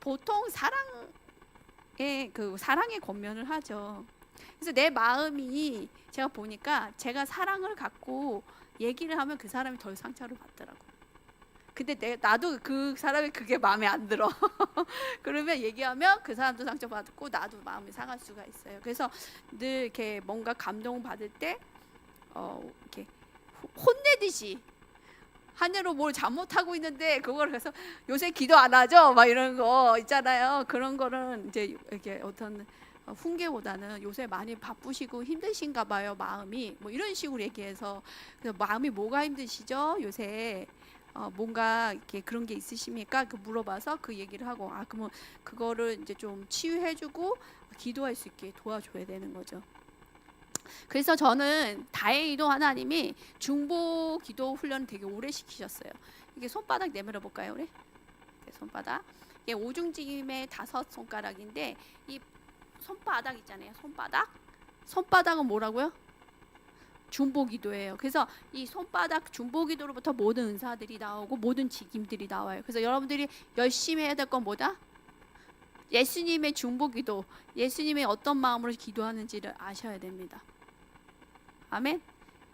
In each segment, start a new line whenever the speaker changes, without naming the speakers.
보통 사랑의 권면을 하죠. 그래서 내 마음이 제가 보니까 제가 사랑을 갖고 얘기를 하면 그 사람이 덜 상처를 받더라고. 근데 나도 그 사람이 그게 마음에 안 들어. 그러면 얘기하면 그 사람도 상처받고 나도 마음이 상할 수가 있어요. 그래서 늘 이렇게 뭔가 감동 받을 때 이렇게 혼내듯이 하늘로 뭘 잘못하고 있는데 그걸 그래서 요새 기도 안 하죠? 막 이런 거 있잖아요. 그런 거는 이제 이렇게 어떤 훈계보다는 요새 많이 바쁘시고 힘드신가 봐요, 마음이. 뭐 이런 식으로 얘기해서 그래서 마음이 뭐가 힘드시죠? 요새 뭔가 이렇게 그런 게 있으십니까? 그 물어봐서 그 얘기를 하고 그러면 그거를 이제 좀 치유해주고 기도할 수 있게 도와줘야 되는 거죠. 그래서 저는 다행히도 하나님이 중보 기도 훈련을 되게 오래 시키셨어요. 이게 손바닥 내밀어 볼까요, 우리? 손바닥. 이게 오중짐의 5손가락인데 이 손바닥 있잖아요. 손바닥은 뭐라고요? 중보기도예요. 그래서 이 손바닥 중보기도로부터 모든 은사들이 나오고 모든 직임들이 나와요. 그래서 여러분들이 열심히 해야 될 건 뭐다? 예수님의 중보기도, 예수님의 어떤 마음으로 기도하는지를 아셔야 됩니다. 아멘.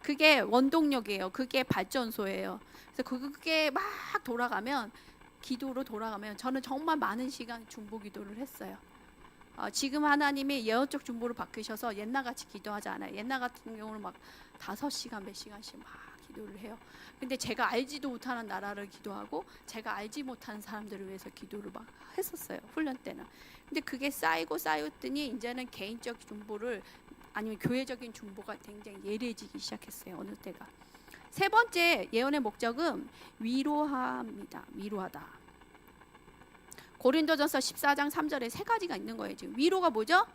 그게 원동력이에요. 그게 발전소예요. 그래서 그게 막 돌아가면, 기도로 돌아가면 저는 정말 많은 시간 중보기도를 했어요. 지금 하나님이 예언적 중보를 바꾸셔서 옛날같이 기도하지 않아요. 옛날 같은 경우는 막 5시간 몇 시간씩 막 기도를 해요. 근데 제가 알지도 못하는 나라를 기도하고 제가 알지 못하는 사람들을 위해서 기도를 막 했었어요, 훈련 때는. 근데 그게 쌓였더니 이제는 개인적 중보를 아니면 교회적인 중보가 굉장히 예리해지기 시작했어요, 어느 때가. 세 번째 예언의 목적은 위로합니다. 위로하다. 고린도전서 14장 3절에 3가지가 있는 거예요. 지금 위로가 뭐죠?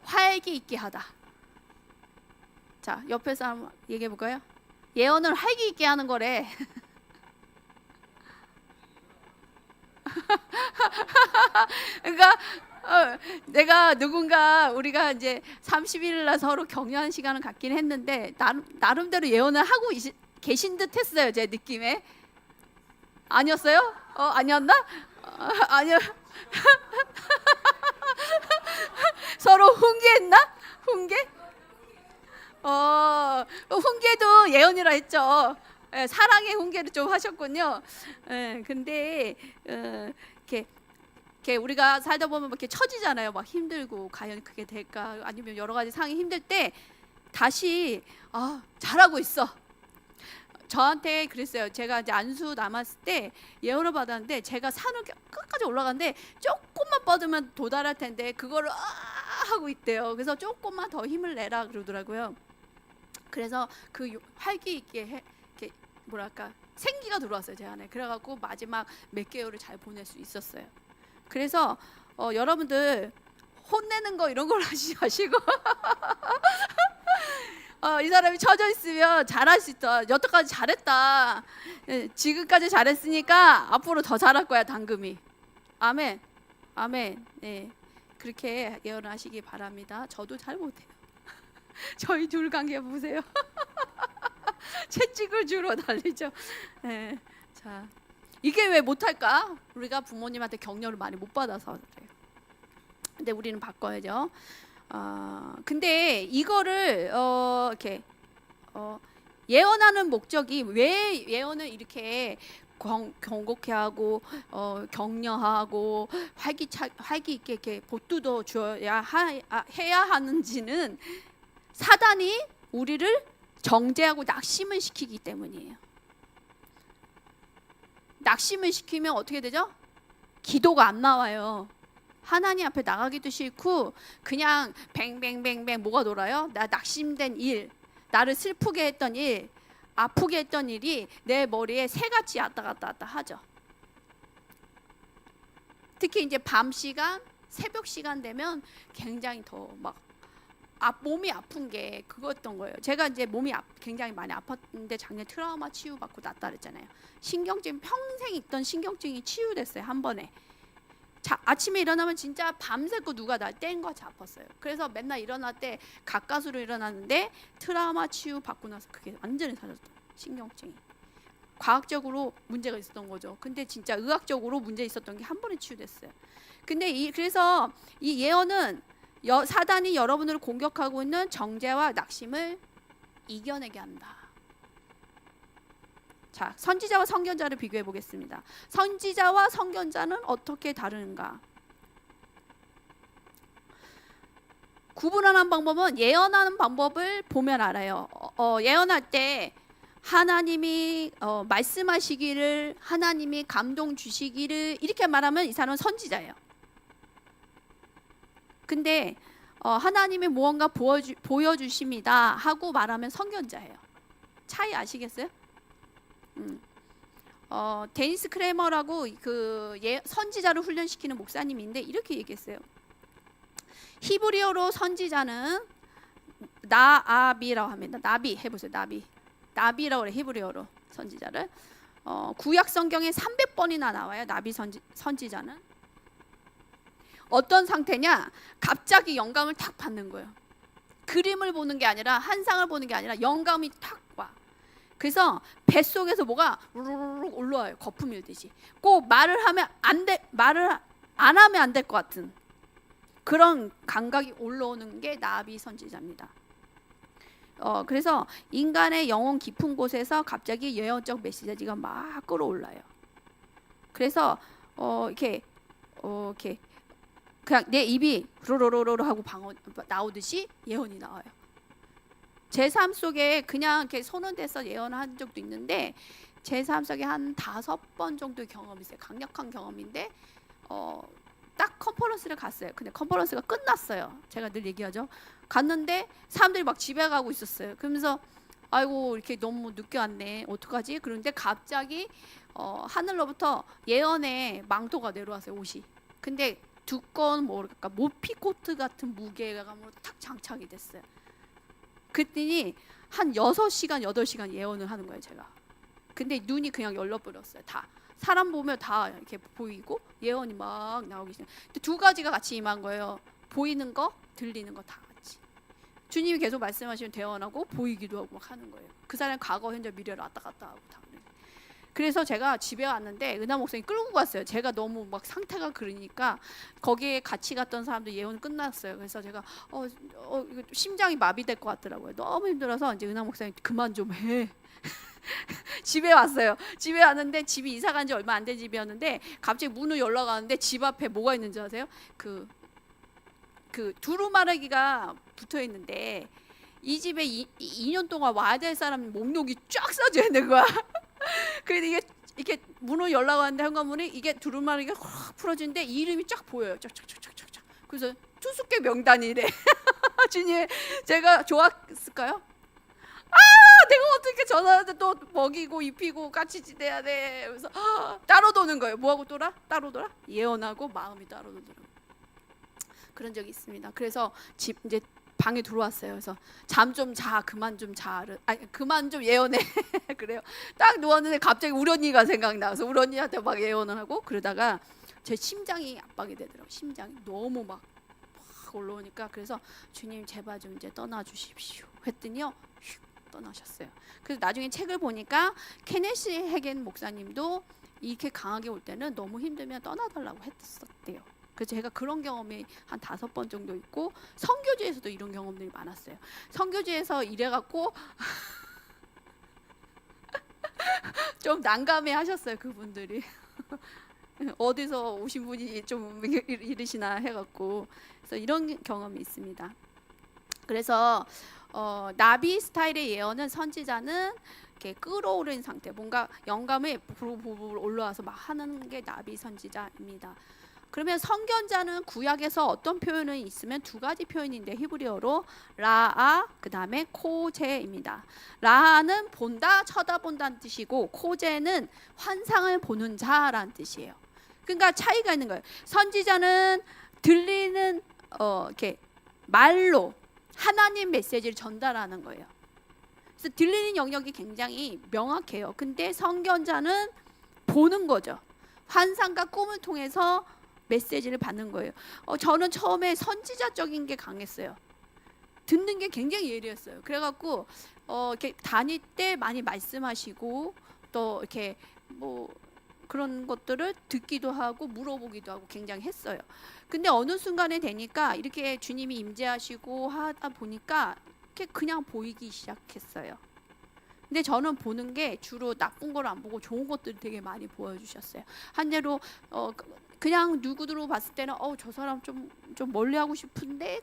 활기 있게 하다. 자, 옆에 사람 얘기해 볼까요? 예언을 활기 있게 하는 거래. 그러니까 우리가 이제 30일 날 서로 격려하는 시간을 갖긴 했는데 나름대로 예언을 하고 계신 듯 했어요, 제 느낌에. 아니었어요? 아니었나? 아니요. 서로 훈계했나? 훈계? 훈계도 예언이라 했죠. 사랑의 훈계를 좀 하셨군요. 근데 이렇게 우리가 살다 보면 이렇게 처지잖아요. 막 힘들고 과연 그게 될까? 아니면 여러 가지 상황이 힘들 때 다시 잘하고 있어. 저한테 그랬어요. 제가 이제 안수 남았을 때 예언을 받았는데 제가 산을 끝까지 올라갔는데 조금만 뻗으면 도달할 텐데 그거를 하고 있대요. 그래서 조금만 더 힘을 내라 그러더라고요. 그래서 그 활기 있게 이렇게 뭐랄까 생기가 들어왔어요, 제 안에. 그래갖고 마지막 몇 개월을 잘 보낼 수 있었어요. 그래서 여러분들 혼내는 거 이런 걸 하지 마시고 이 사람이 처져 있으면 잘할 수 있다. 여태까지 잘했다. 지금까지 잘했으니까 앞으로 더 잘할 거야, 당금이. 아멘. 아멘. 네. 그렇게 예언하시기 바랍니다. 저도 잘 못해요. 저희 둘 관계 보세요. 채찍을 주로 달리죠. 네. 자, 이게 왜 못할까? 우리가 부모님한테 격려를 많이 못 받아서 그래요. 근데 우리는 바꿔야죠. 근데 이거를 이렇게 예언하는 목적이 왜 예언을 이렇게 경고케 하고 격려하고 활기 있게 이렇게 보뚜더 줘야 해야 하는지는 사단이 우리를 정죄하고 낙심을 시키기 때문이에요. 낙심을 시키면 어떻게 되죠? 기도가 안 나와요. 하나님 앞에 나가기도 싫고 그냥 뱅뱅뱅뱅 뭐가 돌아요? 나 낙심된 일, 나를 슬프게 했던 일, 아프게 했던 일이 내 머리에 새같이 왔다 갔다 하죠. 특히 이제 밤 시간, 새벽 시간 되면 굉장히 더 막 몸이 아픈 게 그거였던 거예요. 제가 이제 몸이 굉장히 많이 아팠는데 작년 트라우마 치유받고 낫다 그랬잖아요. 신경증 평생 있던 신경증이 치유됐어요, 한 번에. 아침에 일어나면 진짜 밤새고 누가 날 뗀 것이 아팠어요. 그래서 맨날 일어날 때 가까스로 일어났는데 트라우마 치유 받고 나서 그게 완전히 사라졌어요, 신경증이. 과학적으로 문제가 있었던 거죠. 근데 진짜 의학적으로 문제 있었던 게 한 번에 치유됐어요. 근데 그래서 이 예언은 사단이 여러분을 공격하고 있는 정죄와 낙심을 이겨내게 한다. 자, 선지자와 선견자를 비교해 보겠습니다. 선지자와 선견자는 어떻게 다른가? 구분하는 방법은 예언하는 방법을 보면 알아요. 예언할 때 하나님이 말씀하시기를, 하나님이 감동 주시기를 이렇게 말하면 이 사람은 선지자예요. 근데 하나님이 무언가 보여주십니다 하고 말하면 선견자예요. 차이 아시겠어요? 데니스 크레머라고 그 선지자를 훈련시키는 목사님인데 이렇게 얘기했어요. 히브리어로 선지자는 나비라고 합니다. 나비 해보세요. 나비라고 그래. 히브리어로 선지자를 구약 성경에 300번이나 나와요. 나비 선지자는 어떤 상태냐? 갑자기 영감을 탁 받는 거예요. 그림을 보는 게 아니라, 한상을 보는 게 아니라 영감이 탁 와. 그래서 뱃속에서 뭐가 우르르 올라와요. 거품 일듯이. 꼭 말을 안 하면 안 될 것 같은 그런 감각이 올라오는 게 나비 선지자입니다. 그래서 인간의 영혼 깊은 곳에서 갑자기 예언적 메시지가 막 끌어올라요. 그래서 이렇게 그냥 내 입이 로로로로 하고 나오듯이 예언이 나와요. 제 삶 속에 그냥 이렇게 손은 대서 예언을 한 적도 있는데, 제 삶 속에 한 5번 정도의 경험이 있어요. 강력한 경험인데 딱 컨퍼런스를 갔어요. 근데 컨퍼런스가 끝났어요. 제가 늘 얘기하죠. 갔는데 사람들이 막 집에 가고 있었어요. 그러면서 아이고 이렇게 너무 늦게 왔네. 어떡하지? 그런데 갑자기 하늘로부터 예언의 망토가 내려왔어요. 옷이. 근데 두꺼운 뭐랄까 모피코트 같은 무게감으로 탁 장착이 됐어요. 그랬더니 한 6시간 8시간 예언을 하는 거예요. 제가. 근데 눈이 그냥 열려버렸어요. 다. 사람 보면 다 이렇게 보이고 예언이 막 나오기 시작해요. 근데 두 가지가 같이 임한 거예요. 보이는 거, 들리는 거 다 같이. 주님이 계속 말씀하시면 대언하고 보이기도 하고 막 하는 거예요. 그 사람 과거, 현재, 미래를 왔다 갔다 하고 다. 그래서 제가 집에 왔는데 은하 목사님 끌고 갔어요. 제가 너무 막 상태가 그러니까 거기에 같이 갔던 사람도 예언 끝났어요. 그래서 제가 이거 심장이 마비될 것 같더라고요. 너무 힘들어서 이제 은하 목사님 그만 좀 해. 집에 왔어요. 집에 왔는데 집이 이사 간 지 얼마 안 된 집이었는데 갑자기 문을 열러 가는데 집 앞에 뭐가 있는지 아세요? 그 두루마리가 붙어 있는데 이 집에 2년 동안 와야 될 사람 목록이 쫙 써져 있는 거야. 그래서 이게 문을 열라고 하는데 현관문이 이게 두루마리가 확 풀어지는데 이름이 쫙 보여요. 쫙쫙쫙쫙쫙. 그래서 투숙객 명단이래. 주님, 제가 좋았을까요? 내가 어떻게 전화하는데 또 먹이고 입히고 같이 지내야 돼. 그래서 따로 도는 거예요. 뭐하고 돌아? 따로 돌아? 예언하고 마음이 따로 돌더라고요. 그런 적이 있습니다. 그래서 이제 방에 들어왔어요. 그래서 잠 좀 자, 그만 좀 자, 그만 좀 예언해. 그래요. 딱 누웠는데 갑자기 우리 언니가 생각나서 우리 언니한테 막 예언을 하고 그러다가 제 심장이 압박이 되더라고요. 심장이 너무 막 올라오니까 그래서 주님 제발 좀 이제 떠나 주십시오 했더니요 휙 떠나셨어요. 그래서 나중에 책을 보니까 케네시 해겐 목사님도 이렇게 강하게 올 때는 너무 힘들면 떠나달라고 했었대요. 그래서 제가 그런 경험이 한 5번 정도 있고 선교지에서도 이런 경험들이 많았어요. 선교지에서 이래갖고 좀 난감해 하셨어요. 그분들이 어디서 오신 분이 좀 이러시나 해갖고 그래서 이런 경험이 있습니다. 그래서 나비 스타일의 예언은 선지자는 이렇게 끌어오른 상태, 뭔가 영감이 부르르 올라와서 막 하는 게 나비 선지자입니다. 그러면 선견자는 구약에서 어떤 표현이 있으면 2가지 표현인데 히브리어로 라아 그 다음에 코제입니다. 라아는 본다, 쳐다본다는 뜻이고 코제는 환상을 보는 자라는 뜻이에요. 그러니까 차이가 있는 거예요. 선지자는 들리는 이렇게 말로 하나님 메시지를 전달하는 거예요. 그래서 들리는 영역이 굉장히 명확해요. 근데 선견자는 보는 거죠. 환상과 꿈을 통해서 메시지를 받는 거예요. 저는 처음에 선지자적인 게 강했어요. 듣는 게 굉장히 예리했어요. 그래갖고 이렇게 다닐 때 많이 말씀하시고 또 이렇게 뭐 그런 것들을 듣기도 하고 물어보기도 하고 굉장히 했어요. 근데 어느 순간에 되니까 이렇게 주님이 임재하시고 하다 보니까 이렇게 그냥 보이기 시작했어요. 근데 저는 보는 게 주로 나쁜 걸 안 보고 좋은 것들을 되게 많이 보여주셨어요. 한대로 그냥 누구들로 봤을 때는 저 사람 좀 멀리하고 싶은데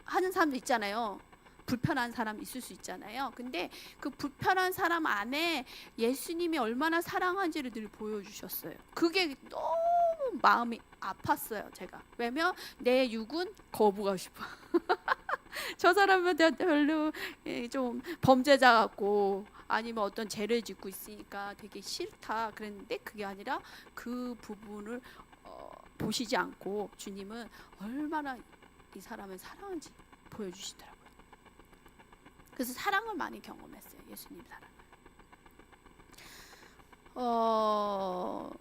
하는 사람도 있잖아요. 불편한 사람 있을 수 있잖아요. 근데 그 불편한 사람 안에 예수님이 얼마나 사랑한지를 늘 보여주셨어요. 그게 너무 마음이 아팠어요. 제가. 왜냐면 내 육은 거부가 싶어. 저 사람은 별로 좀 범죄자 같고 아니면 어떤 죄를 짓고 있으니까 되게 싫다 그랬는데, 그게 아니라 그 부분을 보시지 않고 주님은 얼마나 이 사람을 사랑한지 보여주시더라고요. 그래서 사랑을 많이 경험했어요. 예수님 사랑.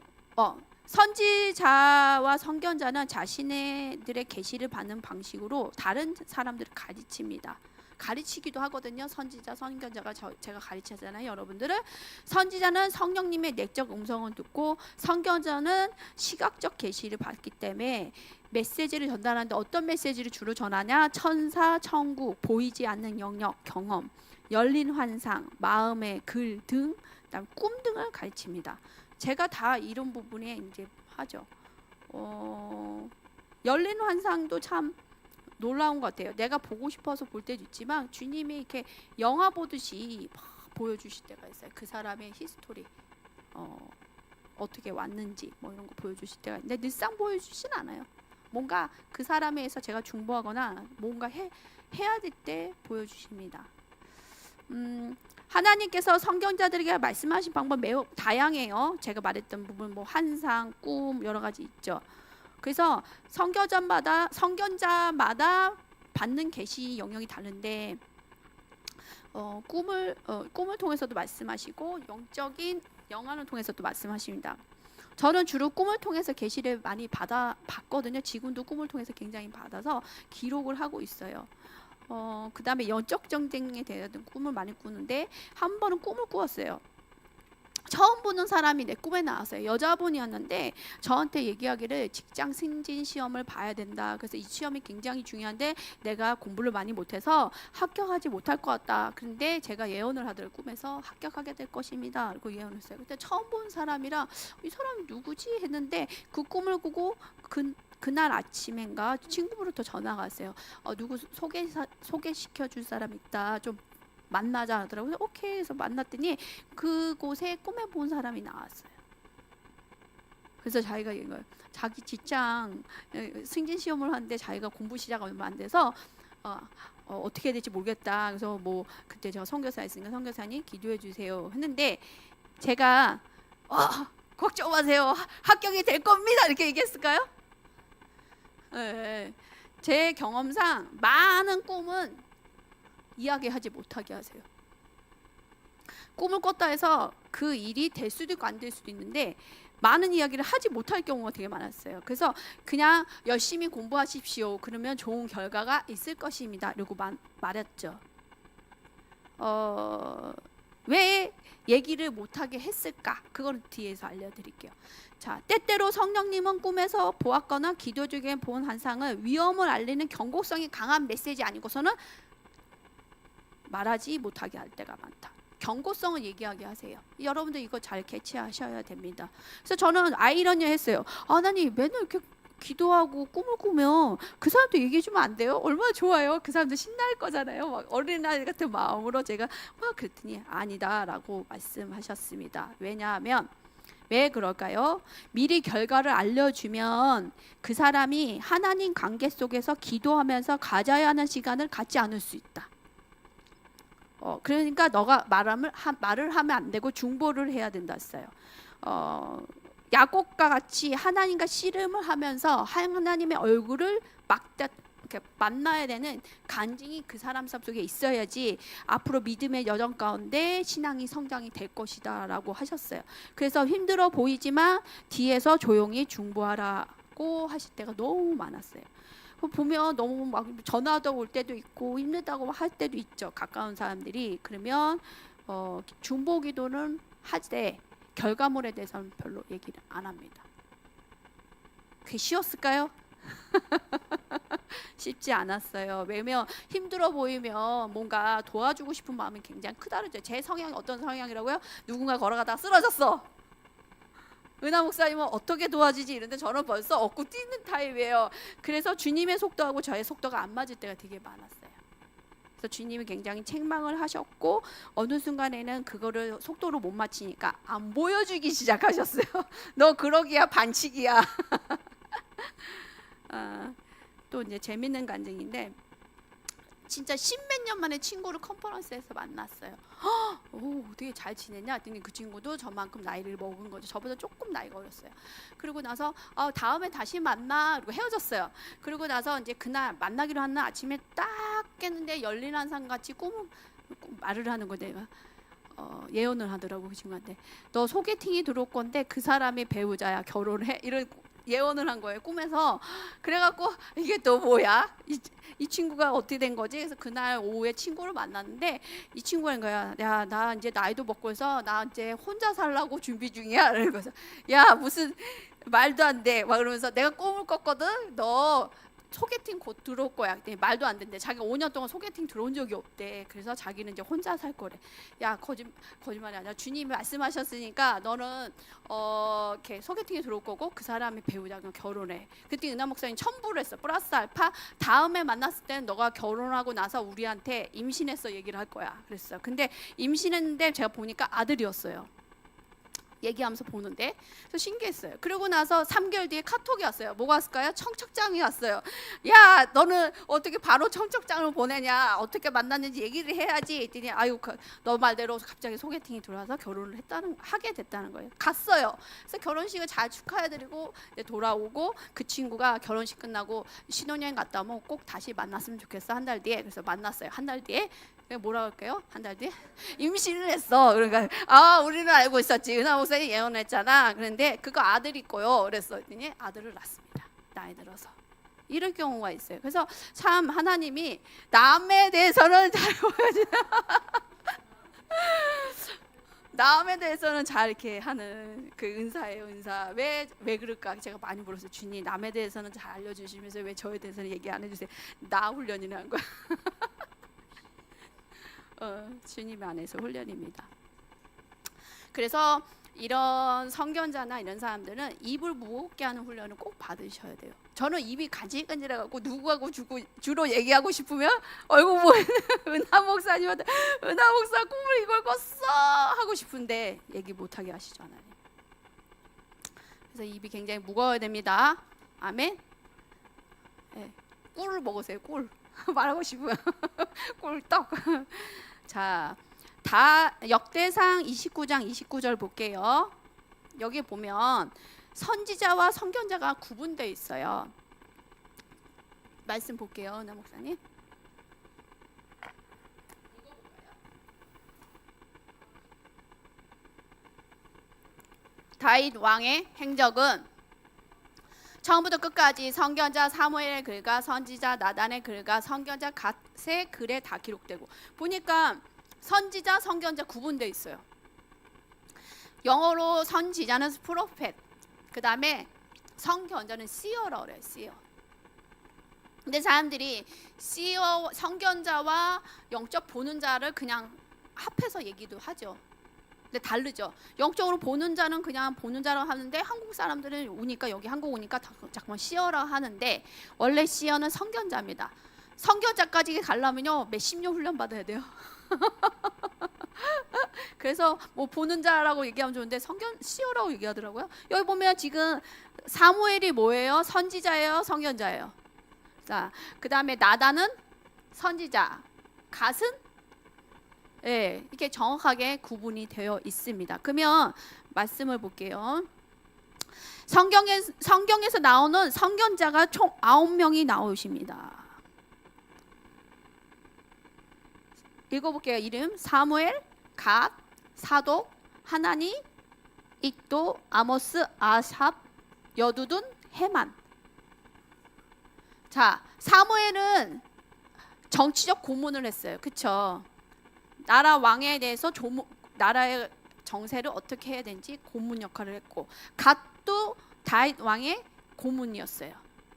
선지자와 선견자는 자신들의 계시를 받는 방식으로 다른 사람들을 가르칩니다. 가르치기도 하거든요. 선지자, 선견자가 제가 가르치잖아요. 여러분들은 선지자는 성령님의 내적 음성을 듣고 선견자는 시각적 계시를 받기 때문에 메시지를 전달하는데 어떤 메시지를 주로 전하냐? 천사, 천국, 보이지 않는 영역, 경험, 열린 환상, 마음의 글 등, 그다음 꿈 등을 가르칩니다. 제가 다 이런 부분에 이제 하죠. 열린 환상도 참 놀라운 것 같아요. 내가 보고 싶어서 볼 때도 있지만 주님이 이렇게 영화 보듯이 막 보여주실 때가 있어요. 그 사람의 히스토리, 어떻게 왔는지 뭐 이런 거 보여주실 때가 있는데 늘상 보여주진 않아요. 뭔가 그 사람에서 제가 중보하거나 뭔가 해야 될 때 보여주십니다. 하나님께서 성경자들에게 말씀하신 방법 매우 다양해요. 제가 말했던 부분 뭐 환상, 꿈 여러 가지 있죠. 그래서 선견자마다 받는 계시 영역이 다른데 꿈을 통해서도 말씀하시고 영적인 영화를 통해서도 말씀하십니다. 저는 주로 꿈을 통해서 계시를 많이 받거든요. 지금도 꿈을 통해서 굉장히 받아서 기록을 하고 있어요. 그 다음에 영적 전쟁에 대한 꿈을 많이 꾸는데 한 번은 꿈을 꾸었어요. 처음 보는 사람이 내 꿈에 나왔어요. 여자분이었는데 저한테 얘기하기를 직장 승진 시험을 봐야 된다. 그래서 이 시험이 굉장히 중요한데 내가 공부를 많이 못해서 합격하지 못할 것 같다. 그런데 제가 예언을 하더라고요. 꿈에서 합격하게 될 것입니다. 그리고 예언했어요. 그때 처음 본 사람이라 이 사람이 누구지 했는데 그 꿈을 꾸고 그날 아침인가 친구부터 전화가 왔어요. 누구 소개시켜 줄 사람 있다. 좀 만나자 하더라고요. 오케이 해서 만났더니 그곳에 꿈에 본 사람이 나왔어요. 그래서 자기가 이걸 자기 직장 승진 시험을 하는데 자기가 공부 시작 얼마 안 돼서 어떻게 해야 될지 모르겠다. 그래서 뭐 그때 제가 선교사 있으니까 선교사님 기도해 주세요 했는데 제가 걱정 마세요. 합격이 될 겁니다. 이렇게 얘기했을까요? 네. 제 경험상 많은 꿈은 이야기하지 못하게 하세요. 꿈을 꿨다 해서 그 일이 될 수도 있고 안 될 수도 있는데 많은 이야기를 하지 못할 경우가 되게 많았어요. 그래서 그냥 열심히 공부하십시오. 그러면 좋은 결과가 있을 것입니다. 라고 말했죠. 왜 얘기를 못하게 했을까? 그건 뒤에서 알려드릴게요. 자, 때때로 성령님은 꿈에서 보았거나 기도 중에 본 환상을 위험을 알리는 경고성이 강한 메시지 아니고서는 말하지 못하게 할 때가 많다. 경고성을 얘기하게 하세요. 여러분들 이거 잘 캐치하셔야 됩니다. 그래서 저는 아이러니했어요. 하나님 맨날 이렇게 기도하고 꿈을 꾸면 그 사람도 얘기해 주면 안 돼요? 얼마나 좋아요. 그 사람도 신날 거잖아요. 막 어린아이 같은 마음으로 제가 막 그랬더니 아니다라고 말씀하셨습니다. 왜냐하면 왜 그럴까요? 미리 결과를 알려주면 그 사람이 하나님 관계 속에서 기도하면서 가져야 하는 시간을 갖지 않을 수 있다. 그러니까 너가 말을 하면 안 되고 중보를 해야 된다 했어요. 야곱과 같이 하나님과 씨름을 하면서 하나님의 얼굴을 이렇게 만나야 되는 간증이 그 사람 속에 있어야지 앞으로 믿음의 여정 가운데 신앙이 성장이 될 것이다라고 하셨어요. 그래서 힘들어 보이지만 뒤에서 조용히 중보하라고 하실 때가 너무 많았어요. 보면 너무 막 전화도 올 때도 있고 힘들다고 할 때도 있죠. 가까운 사람들이. 그러면 중보 기도는 하되 결과물에 대해서는 별로 얘기를 안 합니다. 그게 쉬웠을까요? 쉽지 않았어요. 왜냐면 힘들어 보이면 뭔가 도와주고 싶은 마음이 굉장히 크다르죠. 제 성향이 어떤 성향이라고요? 누군가 걸어가다가 쓰러졌어. 은하 목사님은 어떻게 도와주지 이런데 저는 벌써 얻고 뛰는 타입이에요. 그래서 주님의 속도하고 저의 속도가 안 맞을 때가 되게 많았어요. 그래서 주님이 굉장히 책망을 하셨고 어느 순간에는 그거를 속도로 못 맞추니까 안 보여주기 시작하셨어요. 너 그러기야 반칙이야. 또 이제 재밌는 간증인데 진짜 십몇 년 만에 친구를 컨퍼런스에서 만났어요. 오, 어떻게 잘 지내냐 했더니 그 친구도 저만큼 나이를 먹은 거죠. 저보다 조금 나이가 어렸어요. 그리고 나서 다음에 다시 만나 그리고 헤어졌어요. 그리고 나서 이제 그날 만나기로 한 날 아침에 딱 깼는데 열린 한상 같이 말을 하는 거 내가 예언을 하더라고 그 친구한테. 너 소개팅이 들어올 건데 그 사람이 배우자야 결혼해 이런 예언을 한 거예요 꿈에서. 그래갖고 이게 또 뭐야 이 친구가 어떻게 된 거지? 그래서 그날 오후에 친구를 만났는데 이 친구가 인 거야. 야, 나 이제 나이도 먹고 해서 나 이제 혼자 살라고 준비 중이야. 그래서 야 무슨 말도 안 돼. 막 그러면서 내가 꿈을 꿨거든. 너 소개팅 곧 들어올 거야. 그랬더니 말도 안 된대. 자기가 5년 동안 소개팅 들어온 적이 없대. 그래서 자기는 이제 혼자 살 거래. 야 거짓말이 아니라 주님이 말씀하셨으니까 너는 이렇게 소개팅에 들어올 거고 그 사람이 배우자랑 결혼해. 그때 은하 목사님 첨부를 했어. 플러스 알파 다음에 만났을 때는 너가 결혼하고 나서 우리한테 임신했어 얘기를 할 거야. 그랬어요. 근데 임신했는데 제가 보니까 아들이었어요. 얘기하면서 보는데 그래서 신기했어요. 그리고 나서 3개월 뒤에 카톡이 왔어요. 뭐가 왔을까요? 청첩장이 왔어요. 야 너는 어떻게 바로 청첩장을 보내냐, 어떻게 만났는지 얘기를 해야지 했더니 아유 너 말대로 갑자기 소개팅이 들어와서 결혼을 하게 됐다는 거예요. 갔어요. 그래서 결혼식을 잘 축하해드리고 돌아오고 그 친구가 결혼식 끝나고 신혼여행 갔다 오면 꼭 다시 만났으면 좋겠어 한 달 뒤에. 그래서 만났어요. 한 달 뒤에 뭐라 할까요? 한 달 뒤에 임신을 했어. 그러니까 우리는 알고 있었지. 은하 목사님 예언했잖아. 그런데 그거 아들이 거요. 그랬더니 아들을 낳습니다. 나이 들어서. 이럴 경우가 있어요. 그래서 참 하나님이 남에 대해서는 잘 보여주나 남에 대해서는 잘 이렇게 하는 그 은사예요. 은사. 왜 그럴까? 제가 많이 물었어요. 주님 남에 대해서는 잘 알려주시면서 왜 저에 대해서는 얘기 안 해주세요? 나 훈련이라는 거야. 주님 안에서 훈련입니다. 그래서 이런 선견자나 이런 사람들은 입을 무겁게 하는 훈련을 꼭 받으셔야 돼요. 저는 입이 간질간질해갖고 누구하고 주로 얘기하고 싶으면 얼굴 보이는 은하 목사님한테 은하 목사 꿈을 이걸 꿨어 하고 싶은데 얘기 못하게 하시죠 하나님. 그래서 입이 굉장히 무거워야 됩니다. 아멘. 네. 꿀을 먹으세요. 꿀 말하고 싶으면 꿀떡. 자, 다 역대상 29장 29절 볼게요. 여기 보면 선지자와 선견자가 구분되어 있어요. 말씀 볼게요, 은하 목사님. 다윗 왕의 행적은 처음부터 끝까지 선견자 사무엘의 글과 선지자 나단의 글과 선견자 갓의 글에 다 기록되고 보니까 선지자 선견자 구분되어 있어요. 영어로 선지자는 프로펫, 그 다음에 선견자는 seer라고 그래요. seer. 근데 사람들이 seer, 선견자와 영적 보는 자를 그냥 합해서 얘기도 하죠. 근데 다르죠. 영적으로 보는 자는 그냥 보는 자라고 하는데 한국 사람들은 오니까 여기 한국 오니까 잠깐만 시어라 하는데 원래 시어는 선견자입니다. 선견자까지 가려면요 몇십 년 훈련 받아야 돼요. 그래서 뭐 보는 자라고 얘기하면 좋은데 시어라고 얘기하더라고요. 여기 보면 지금 사무엘이 뭐예요? 선지자예요? 선견자예요? 자, 그 다음에 나단은 선지자, 갓은 네, 이게 정확하게 구분이 되어 있습니다. 그러면 말씀을 볼게요. 성경에서 나오는 선견자가 총 9명이 나오십니다. 읽어볼게요. 이름 사무엘, 갓, 사독, 하나니, iddo, 아모스, 아삽, 여두둔, 헤만. 자, 사무엘은 정치적 고문을 했어요. 그렇죠? 나라 왕에 대해서 나라의 정세를 어떻게 해야 되는지 고문 역할을 했고, 갓도 다윗 왕의 고문이었어요.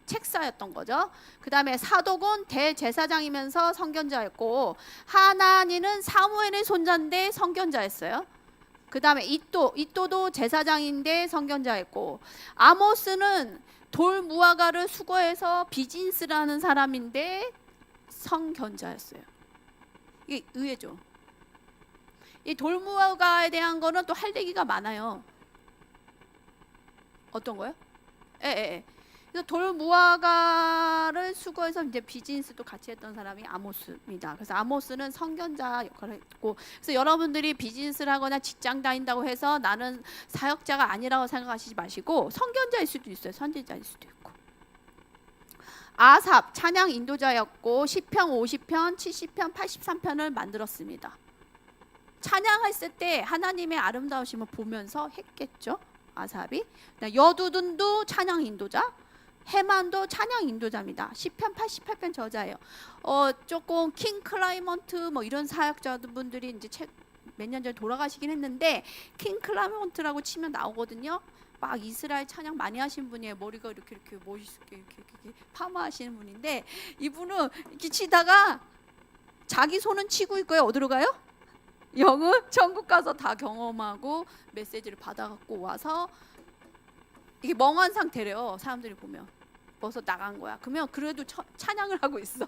책사였던 거죠. 그 다음에 사독은 대제사장이면서 선견자였고, 하나니는 사무엘의 손자인데 선견자였어요. 그 다음에 이또도 제사장인데 선견자였고, 아모스는 돌무화과를 수거해서 비즈니스라는 사람인데 선견자였어요. 이게 의외죠. 이 돌무화과에 대한 거는 또 할 얘기가 많아요. 어떤 거요? 예. 그래서 돌무화과를 수거해서 이제 비즈니스도 같이 했던 사람이 아모스입니다. 그래서 아모스는 선견자 역할을 했고, 그래서 여러분들이 비즈니스를 하거나 직장 다닌다고 해서 나는 사역자가 아니라고 생각하시지 마시고 선견자일 수도 있어요. 선지자일 수도 있고. 아삽 찬양 인도자였고 시편 50편, 70편, 83편을 만들었습니다. 찬양했을 때 하나님의 아름다우심을 보면서 했겠죠. 아삽이. 여두둔도 찬양 인도자, 해만도 찬양 인도자입니다. 시편 88편 저자예요. 조금 킹 클라이먼트 뭐 이런 사역자분들이 이제 몇 년 전에 돌아가시긴 했는데, 킹 클라이먼트라고 치면 나오거든요. 막 이스라엘 찬양 많이 하신 분이에요. 머리가 이렇게 멋있게 이렇게 파마하시는 분인데, 이분은 이렇게 치다가 자기 손은 치고 있고요. 어디로 가요? 영은 천국 가서 다 경험하고 메시지를 받아갖고 와서 이게 멍한 상태래요. 사람들이 보면 벌써 나간 거야. 그러면 그래도 찬양을 하고 있어.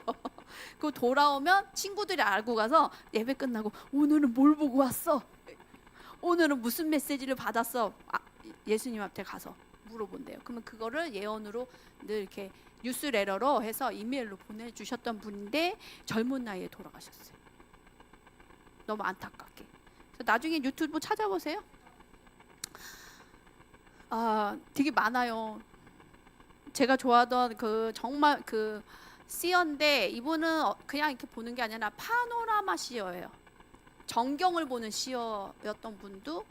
그 돌아오면 친구들이 알고 가서 예배 끝나고 오늘은 뭘 보고 왔어? 오늘은 무슨 메시지를 받았어? 예수님 앞에 가서 물어본대요. 그러면 그거를 예언으로 늘 이렇게 뉴스레터로 해서 이메일로 보내주셨던 분인데 젊은 나이에 돌아가셨어요. 너무 안타깝게. 나중에 유튜브 찾아보세요. 되게 많아요. 제가 좋아하던 정말 시어인데, 이분은 그냥 이렇게 보는 게 아니라 파노라마 시어예요. 전경을 보는 시어였던 분도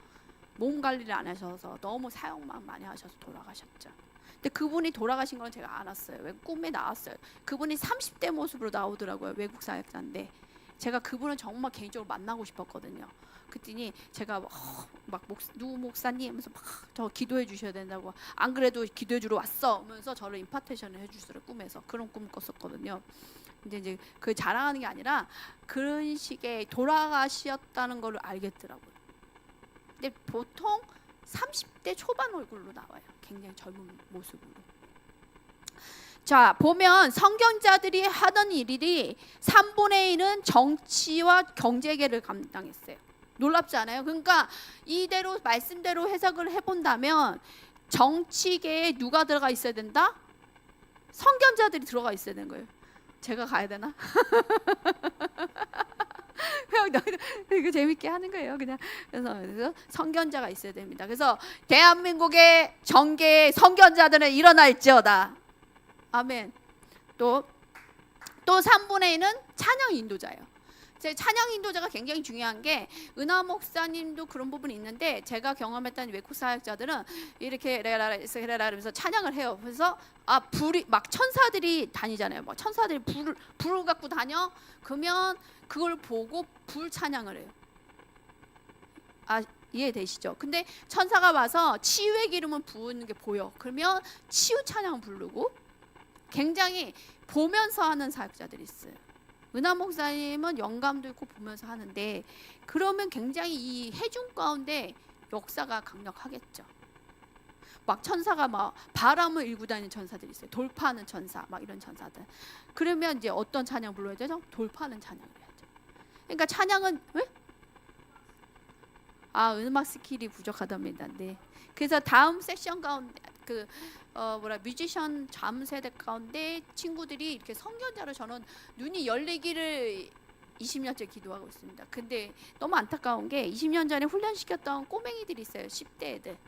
몸 관리를 안 하셔서 너무 사역만 많이 하셔서 돌아가셨죠. 근데 그분이 돌아가신 건 제가 알았어요. 왜 꿈에 나왔어요. 그분이 30대 모습으로 나오더라고요. 외국 사역자인데 제가 그분을 정말 개인적으로 만나고 싶었거든요. 그랬더니 제가 누구 목사님 하면서 막 저 기도해 주셔야 된다고, 안 그래도 기도해 주러 왔어 하면서 저를 임파테이션을 해주시더라고요. 꿈에서. 그런 꿈을 꿨었거든요. 근데 이제 그 자랑하는 게 아니라 그런 식의 돌아가셨다는 걸 알겠더라고요. 근데 보통 30대 초반 얼굴로 나와요. 굉장히 젊은 모습으로. 자, 보면 선견자들이 하던 일이 3분의 1은 정치와 경제계를 감당했어요. 놀랍지 않아요? 그러니까 이대로 말씀대로 해석을 해본다면 정치계에 누가 들어가 있어야 된다? 선견자들이 들어가 있어야 되는 거예요. 제가 가야 되나? 이거 재밌게 하는 거예요. 그냥. 그래서 선견자가 있어야 됩니다. 그래서 대한민국의 정계의 선견자들은 일어날지어다. 아멘. 또 3분의 1은 찬양 인도자예요. 찬양 인도자가 굉장히 중요한 게, 은하 목사님도 그런 부분이 있는데, 제가 경험했던 외국 사역자들은 이렇게 레라라면서 찬양을 해요. 그래서 불이 막 천사들이 다니잖아요. 막 천사들이 불을 갖고 다녀. 그러면 그걸 보고 불 찬양을 해요. 이해되시죠? 근데 천사가 와서 치유의 기름을 부은 게 보여. 그러면 치유 찬양 부르고, 굉장히 보면서 하는 사역자들이 있어요. 은하 목사님은 영감도 있고 보면서 하는데, 그러면 굉장히 이 해중 가운데 역사가 강력하겠죠. 막 천사가 막 바람을 일고 다니는 천사들이 있어요. 돌파하는 천사, 막 이런 천사들. 그러면 이제 어떤 찬양 불러야 되죠? 돌파하는 찬양을 해야죠. 그러니까 찬양은 왜? 음악 스킬이 부족하답니다. 네. 그래서 다음 세션 가운데 뮤지션 잠세대 가운데 친구들이 이렇게 선견자를, 저는 눈이 열리기를 20년째 기도하고 있습니다. 근데 너무 안타까운 게 20년 전에 훈련시켰던 꼬맹이들이 있어요. 10대 애들.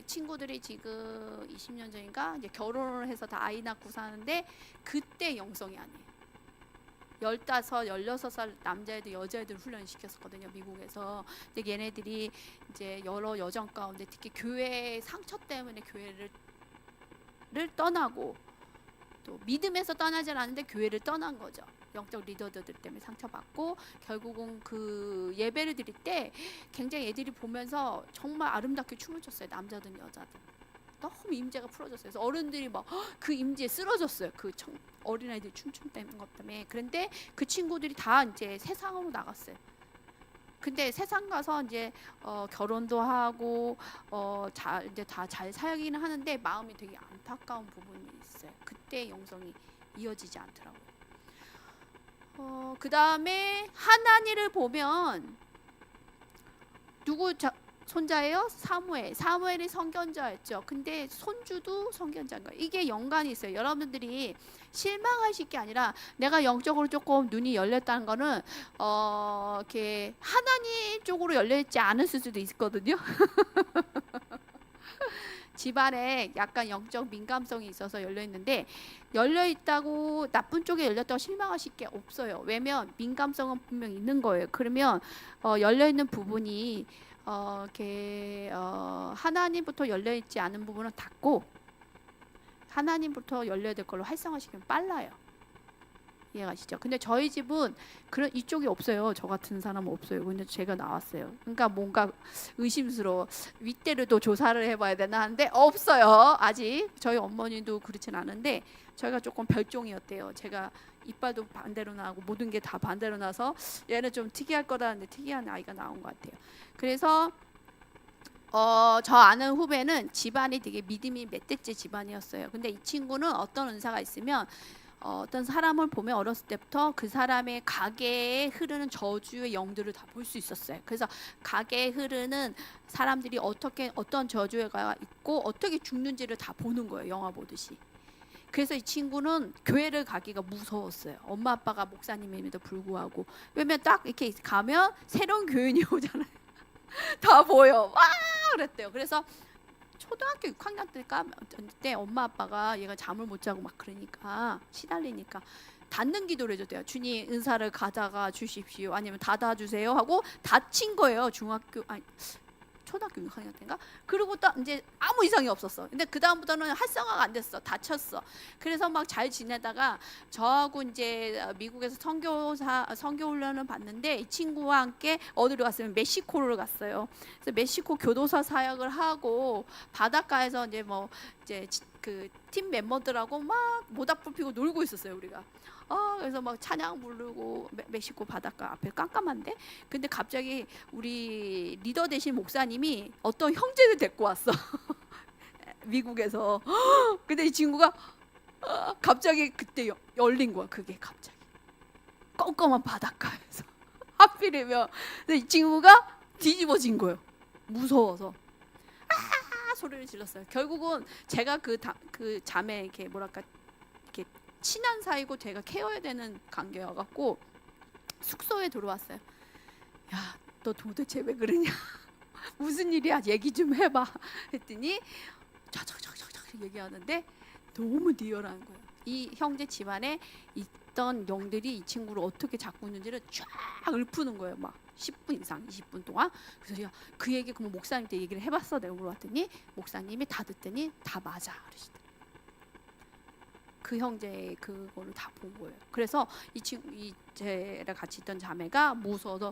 친구들이 지금 20년 전인가 이제 결혼을 해서 다 아이 낳고 사는데, 그때 영성이 아니에요. 15, 16살 남자애들, 여자애들 훈련시켰었거든요, 미국에서. 근데 얘네들이 이제 여러 여정 가운데 특히 교회의 상처 때문에 교회를 떠나고 또 믿음에서 떠나지 않았는데 교회를 떠난 거죠. 영적 리더들 때문에 상처받고 결국은 그 예배를 드릴 때 굉장히 애들이 보면서 정말 아름답게 춤을 췄어요. 남자든 여자든. 너무 임재가 풀어졌어요. 그래서 어른들이 막 그 임재에 쓰러졌어요. 그 어린아이들 춤추는 것 때문에. 그런데 그 친구들이 다 이제 세상으로 나갔어요. 근데 세상 가서 이제 결혼도 하고 이제 다 잘 살기는 하는데 마음이 되게 안타까운 부분이 있어요. 그때 영성이 이어지지 않더라고요. 그 다음에 하나니를 보면 누구 손자예요? 사무엘. 사무엘이 선견자였죠. 근데 손주도 선견자인 거예요. 이게 연관이 있어요. 여러분들이 실망하실 게 아니라 내가 영적으로 조금 눈이 열렸다는 거는 이렇게 하나님 쪽으로 열려있지 않았을 수도 있거든요. 집안에 약간 영적 민감성이 있어서 열려있는데 열려있다고 나쁜 쪽에 열렸다고 실망하실 게 없어요. 왜냐면 민감성은 분명 있는 거예요. 그러면 열려있는 부분이 이렇게 하나님부터 열려있지 않은 부분은 닫고 하나님부터 열려야 될 걸로 활성화시키면 빨라요. 이해가시죠? 근데 저희 집은 그런 이쪽이 없어요. 저 같은 사람은 없어요. 근데 제가 나왔어요. 그러니까 뭔가 의심스러워. 윗대를 또 조사를 해봐야 되나 하는데 없어요. 아직 저희 어머니도 그렇진 않은데 저희가 조금 별종이었대요. 제가 이빨도 반대로 나고 모든 게 다 반대로 나서 얘는 좀 특이할 거라는데 특이한 아이가 나온 것 같아요. 그래서 저 아는 후배는 집안이 되게 믿음이 멧돼지 집안이었어요. 근데 이 친구는 어떤 은사가 있으면 어떤 사람을 보면 어렸을 때부터 그 사람의 가게에 흐르는 저주의 영들을 다 볼 수 있었어요. 그래서 가게에 흐르는 사람들이 어떤 저주가 있고 어떻게 죽는지를 다 보는 거예요. 영화 보듯이. 그래서 이 친구는 교회를 가기가 무서웠어요. 엄마 아빠가 목사님임에도 불구하고. 왜냐면 딱 이렇게 가면 새로운 교인이 오잖아요. 다 보여. 와 그랬대요. 그래서 초등학교 6학년 때 엄마 아빠가 얘가 잠을 못 자고 막 그러니까 시달리니까 닫는 기도를 해줬대요. 주님 은사를 가져가 주십시오. 아니면 닫아주세요 하고 닫힌 거예요. 초등학교 6학년 때인가? 그리고 또 이제 아무 이상이 없었어. 근데 그 다음부터는 활성화가 안 됐어. 다쳤어. 그래서 막 잘 지내다가 저하고 이제 미국에서 선교 훈련을 받는데 이 친구와 함께 어디로 갔으면 멕시코를 갔어요. 그래서 멕시코 교도소 사역을 하고 바닷가에서 이제 그 팀 멤버들하고 막 모닥불 피고 놀고 있었어요. 우리가. 그래서 막 찬양 부르고 멕시코 바닷가 앞에 깜깜한데 근데 갑자기 우리 리더 되신 목사님이 어떤 형제를 데리고 왔어. 미국에서. 근데 이 친구가 갑자기 그때 열린 거야. 그게 갑자기 껌껌한 바닷가에서 하필이면 근데 이 친구가 뒤집어진 거예요. 무서워서 소리를 질렀어요. 결국은 제가 그 자매 이렇게 뭐랄까 이렇게 친한 사이고 제가 케어해야 되는 관계여갖고 숙소에 들어왔어요. 야, 너 도대체 왜 그러냐? 무슨 일이야? 얘기 좀 해봐. 했더니 저저저저 얘기하는데 너무 리얼한 거예요. 이 형제 집안에 있던 영들이 이 친구를 어떻게 잡고 있는지를 쫙 읊는 거예요. 막 10분 이상, 20분 동안. 그래서 제가 그 얘기 그럼 목사님한테 얘기를 해봤어. 내가 물어봤더니 목사님이 다 듣더니 다 맞아 그러시더라고요. 그 형제 그거를 다 본 거예요. 그래서 쟤랑 같이 있던 자매가 무서워서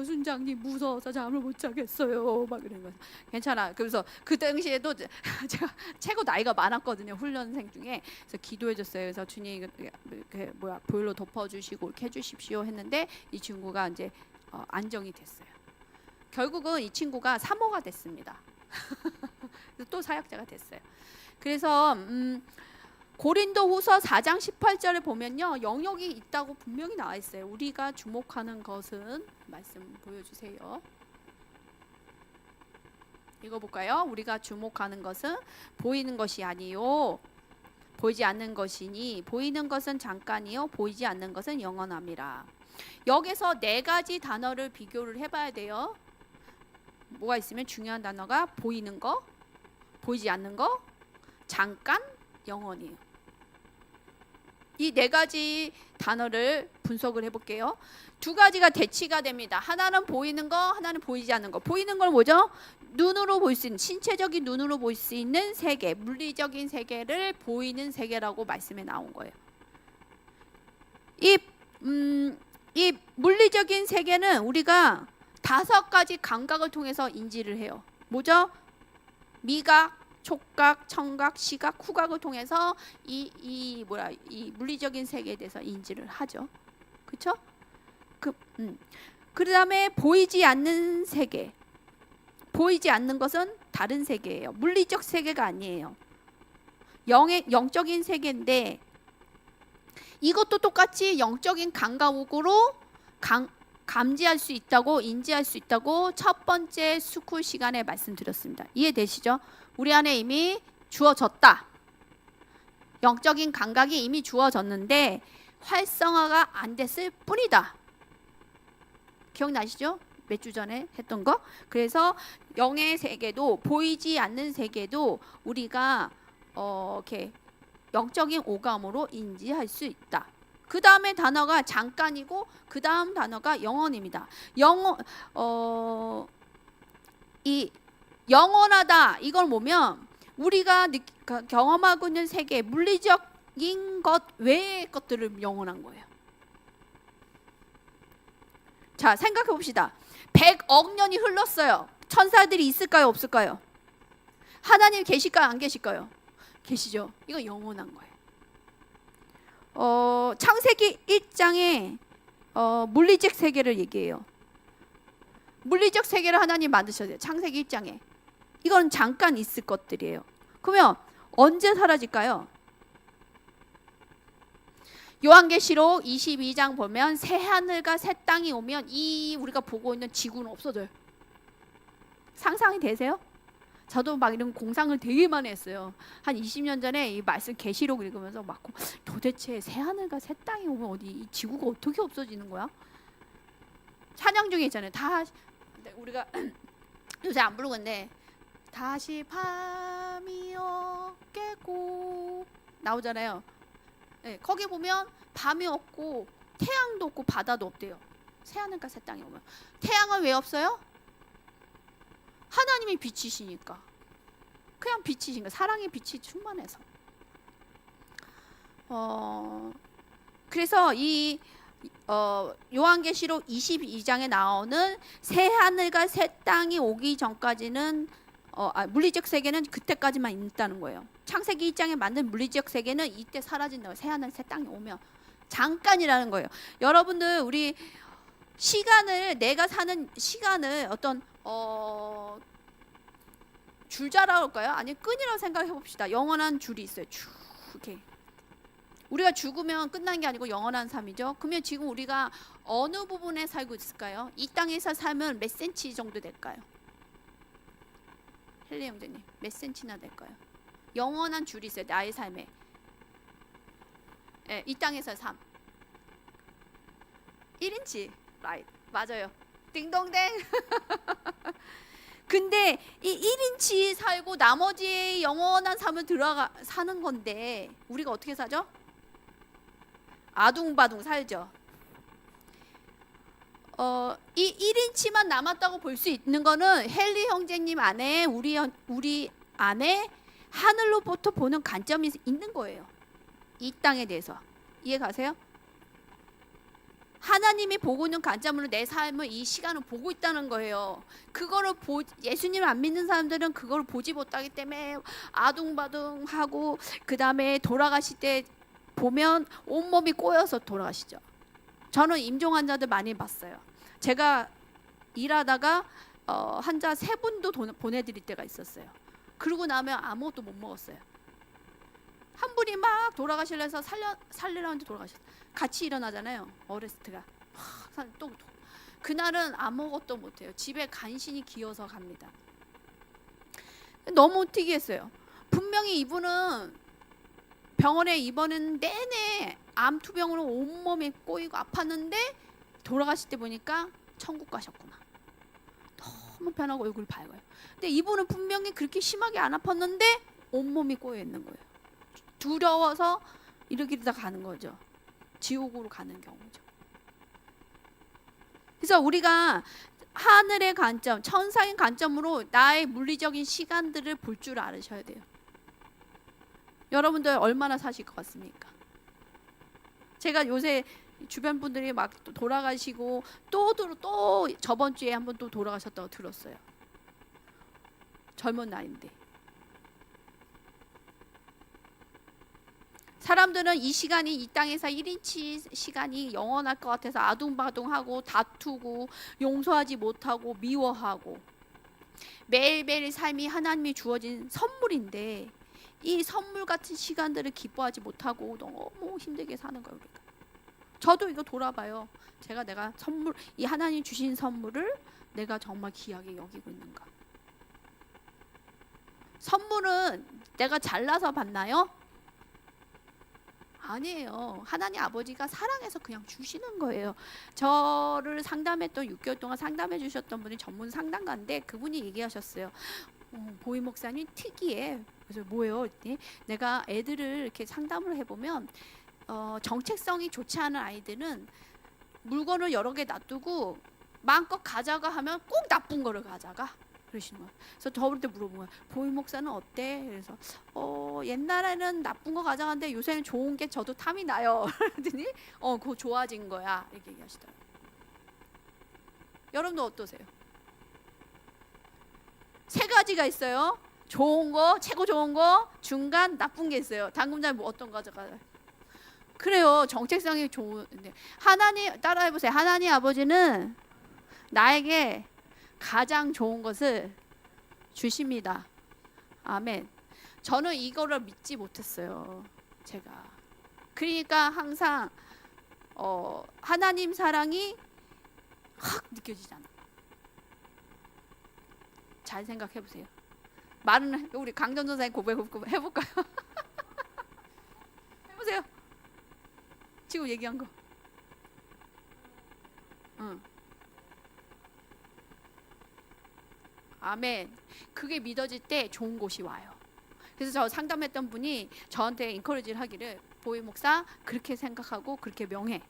순장님 무서워서 잠을 못 자겠어요. 막 그런 거예요. 괜찮아. 그래서 그 당시에도 제가 최고 나이가 많았거든요. 훈련생 중에. 그래서 기도해줬어요. 그래서 주님 보일러 덮어주시고 이렇게 해주십시오 했는데 이 친구가 이제 안정이 됐어요. 결국은 이 친구가 사모가 됐습니다. 또 사역자가 됐어요. 그래서 고린도후서 4장 18절에 보면요. 영역이 있다고 분명히 나와 있어요. 우리가 주목하는 것은 말씀 보여주세요. 읽어볼까요? 우리가 주목하는 것은 보이는 것이 아니요 보이지 않는 것이니 보이는 것은 잠깐이요 보이지 않는 것은 영원함이라. 여기서 네 가지 단어를 비교를 해봐야 돼요. 뭐가 있으면 중요한 단어가 보이는 거, 보이지 않는 거, 잠깐, 영원이에요. 이 네 가지 단어를 분석을 해볼게요. 두 가지가 대치가 됩니다. 하나는 보이는 거, 하나는 보이지 않는 거. 보이는 건 뭐죠? 눈으로 볼 수 있는, 신체적인 눈으로 볼 수 있는 세계, 물리적인 세계를 보이는 세계라고 말씀에 나온 거예요. 이 물리적인 세계는 우리가 5가지 감각을 통해서 인지를 해요. 뭐죠? 미각, 촉각, 청각, 시각, 후각을 통해서 이 물리적인 세계에 대해서 인지를 하죠. 그렇죠? 그다음에 보이지 않는 세계. 보이지 않는 것은 다른 세계예요. 물리적 세계가 아니에요. 영적인 세계인데 이것도 똑같이 영적인 감각으로 감지할 수 있다고, 인지할 수 있다고 첫 번째 스쿨 시간에 말씀드렸습니다. 이해되시죠? 우리 안에 이미 주어졌다. 영적인 감각이 이미 주어졌는데 활성화가 안 됐을 뿐이다. 기억나시죠? 몇 주 전에 했던 거. 그래서 영의 세계도, 보이지 않는 세계도 우리가 이렇게 영적인 오감으로 인지할 수 있다. 그 다음에 단어가 잠깐이고 그 다음 단어가 영원입니다. 이 영원하다, 이걸 보면 우리가 경험하고 있는 세계, 물리적인 것 외의 것들을 영원한 거예요. 자, 생각해 봅시다. 100억 년이 흘렀어요. 천사들이 있을까요, 없을까요? 하나님 계실까요, 안 계실까요? 계시죠. 이거 영원한 거예요. 창세기 1장에 물리적 세계를 얘기해요. 물리적 세계를 하나님 만드셨어요. 창세기 1장에. 이건 잠깐 있을 것들이에요. 그러면 언제 사라질까요? 요한계시록 22장 보면 새 하늘과 새 땅이 오면 이 우리가 보고 있는 지구는 없어져요. 상상이 되세요? 저도 막 이런 공상을 되게 많이 했어요. 한 20년 전에 이 말씀 계시록 읽으면서 막 도대체 새 하늘과 새 땅이 오면 어디 이 지구가 어떻게 없어지는 거야? 찬양 중에 있잖아요. 다 우리가 요새 안 부르는데 다시 밤이여 깨고 나오잖아요. 네, 거기 보면 밤이 없고 태양도 없고 바다도 없대요. 새 하늘과 새 땅이 오면. 태양은 왜 없어요? 하나님이 빛이시니까. 그냥 빛이신가. 사랑의 빛이 충만해서. 그래서 이 요한계시록 22장에 나오는 새 하늘과 새 땅이 오기 전까지는 물리적 세계는 그때까지만 있다는 거예요. 창세기 1장에 만든 물리적 세계는 이때 사라진다고. 새 하늘 새 땅이 오면 잠깐이라는 거예요. 여러분들 우리 시간을, 내가 사는 시간을 어떤 줄자라고 할까요? 아니 끈이라고 생각해 봅시다. 영원한 줄이 있어요. 쭉 이렇게. 우리가 죽으면 끝난 게 아니고 영원한 삶이죠. 그러면 지금 우리가 어느 부분에 살고 있을까요? 이 땅에서 살면 몇 센치 정도 될까요? 헬리 형제님, 몇 센치나 될까요? 영원한 줄이 있어요. 나의 삶에. 이 땅에서 삶. 1인치. right. 맞아요. 딩동댕. 근데 이 1인치 살고 나머지 영원한 삶을 사는 건데 우리가 어떻게 사죠? 아둥바둥 살죠. 이 1인치만 남았다고 볼 수 있는 거는 헨리 형제님 안에 우리 안에 하늘로부터 보는 관점이 있는 거예요. 이 땅에 대해서. 이해 가세요? 하나님이 보고 있는 관점으로 내 삶을, 이 시간을 보고 있다는 거예요. 그거를 예수님을 안 믿는 사람들은 그걸 보지 못하기 때문에 아둥바둥하고 그 다음에 돌아가실 때 보면 온몸이 꼬여서 돌아가시죠. 저는 임종 환자들 많이 봤어요. 제가 일하다가 환자 3분도 보내드릴 때가 있었어요. 그러고 나면 아무것도 못 먹었어요. 한 분이 막 돌아가시려서 살리려는데 돌아가셨어요. 같이 일어나잖아요. 어레스트가. 또 그날은 아무것도 못해요. 집에 간신히 기어서 갑니다. 너무 특이했어요. 분명히 이분은 병원에 입원은 내내 암투병으로 온몸에 꼬이고 아팠는데 돌아가실 때 보니까 천국 가셨구나. 너무 편하고 얼굴이 밝아요. 근데 이분은 분명히 그렇게 심하게 안 아팠는데 온몸이 꼬여 있는 거예요. 두려워서 이렇게 다 가는 거죠. 지옥으로 가는 경우죠. 그래서 우리가 하늘의 관점, 천상의 관점으로 나의 물리적인 시간들을 볼 줄 알으셔야 돼요. 여러분들 얼마나 사실 것 같습니까? 제가 요새 주변 분들이 막 돌아가시고 또 저번 주에 한번 또 돌아가셨다고 들었어요. 젊은 나이인데. 사람들은 이 시간이 이 땅에서 1인치 시간이 영원할 것 같아서 아둥바둥하고 다투고 용서하지 못하고 미워하고, 매일매일 삶이 하나님이 주어진 선물인데 이 선물 같은 시간들을 기뻐하지 못하고 너무 힘들게 사는 거예요. 우리가. 저도 이거 돌아봐요. 내가 선물, 이 하나님 주신 선물을 내가 정말 귀하게 여기고 있는가? 선물은 내가 잘나서 받나요? 아니에요. 하나님 아버지가 사랑해서 그냥 주시는 거예요. 저를 상담했던 6개월 동안 상담해 주셨던 분이 전문 상담가인데 그분이 얘기하셨어요. 보희 목사님 특이해. 그래서 뭐예요? 내가 애들을 이렇게 상담을 해보면 정체성이 좋지 않은 아이들은 물건을 여러 개 놔두고 마음껏 가져가 하면 꼭 나쁜 거를 가져가. 그러시는 거예요. 그래서 저한테 물어본 거예요. 보희 목사는 어때? 그래서 옛날에는 나쁜 거 가져갔는데 요새는 좋은 게 저도 탐이 나요. 그랬더니 그거 좋아진 거야. 이렇게 얘기하시더라고요. 여러분도 어떠세요? 세 가지가 있어요. 좋은 거, 최고 좋은 거, 중간, 나쁜 게 있어요. 당금자는 뭐 어떤 거 가져가요? 그래요. 정체성이 좋은데 하나님 따라해보세요. 하나님 아버지는 나에게 가장 좋은 것을 주십니다. 아멘. 저는 이거를 믿지 못했어요. 제가. 그러니까 항상 하나님 사랑이 확 느껴지잖아. 잘 생각해 보세요. 말은 우리 강전 전사님 고백 해볼까요? 해보세요. 지금 얘기한 거. 응. 아멘. 그게 믿어질 때 좋은 곳이 와요. 그래서 저 상담했던 분이 저한테 인커리지를 하기를, 보희 목사 그렇게 생각하고 그렇게 명해.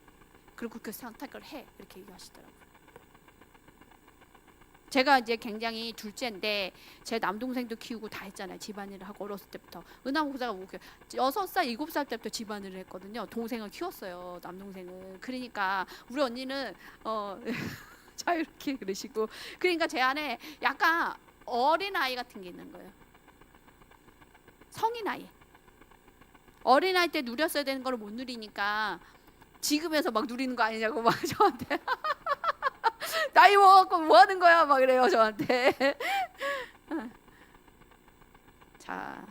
그리고 그 선택을 해. 이렇게 얘기하시더라고요. 제가 이제 굉장히 둘째인데 제 남동생도 키우고 다 했잖아요. 집안일을 하고 어렸을 때부터. 은하 목사가 6살, 7살 때부터 집안일을 했거든요. 동생을 키웠어요. 남동생을. 그러니까 우리 언니는 자유롭게 그러시고, 그러니까 제 안에 약간 어린아이 같은 게 있는 거예요. 성인아이. 어린아이 때 누렸어야 되는 걸 못 누리니까 지금에서 막 누리는 거 아니냐고 막 저한테 나이 먹었고 뭐 하는 거야 막 그래요 저한테. 자,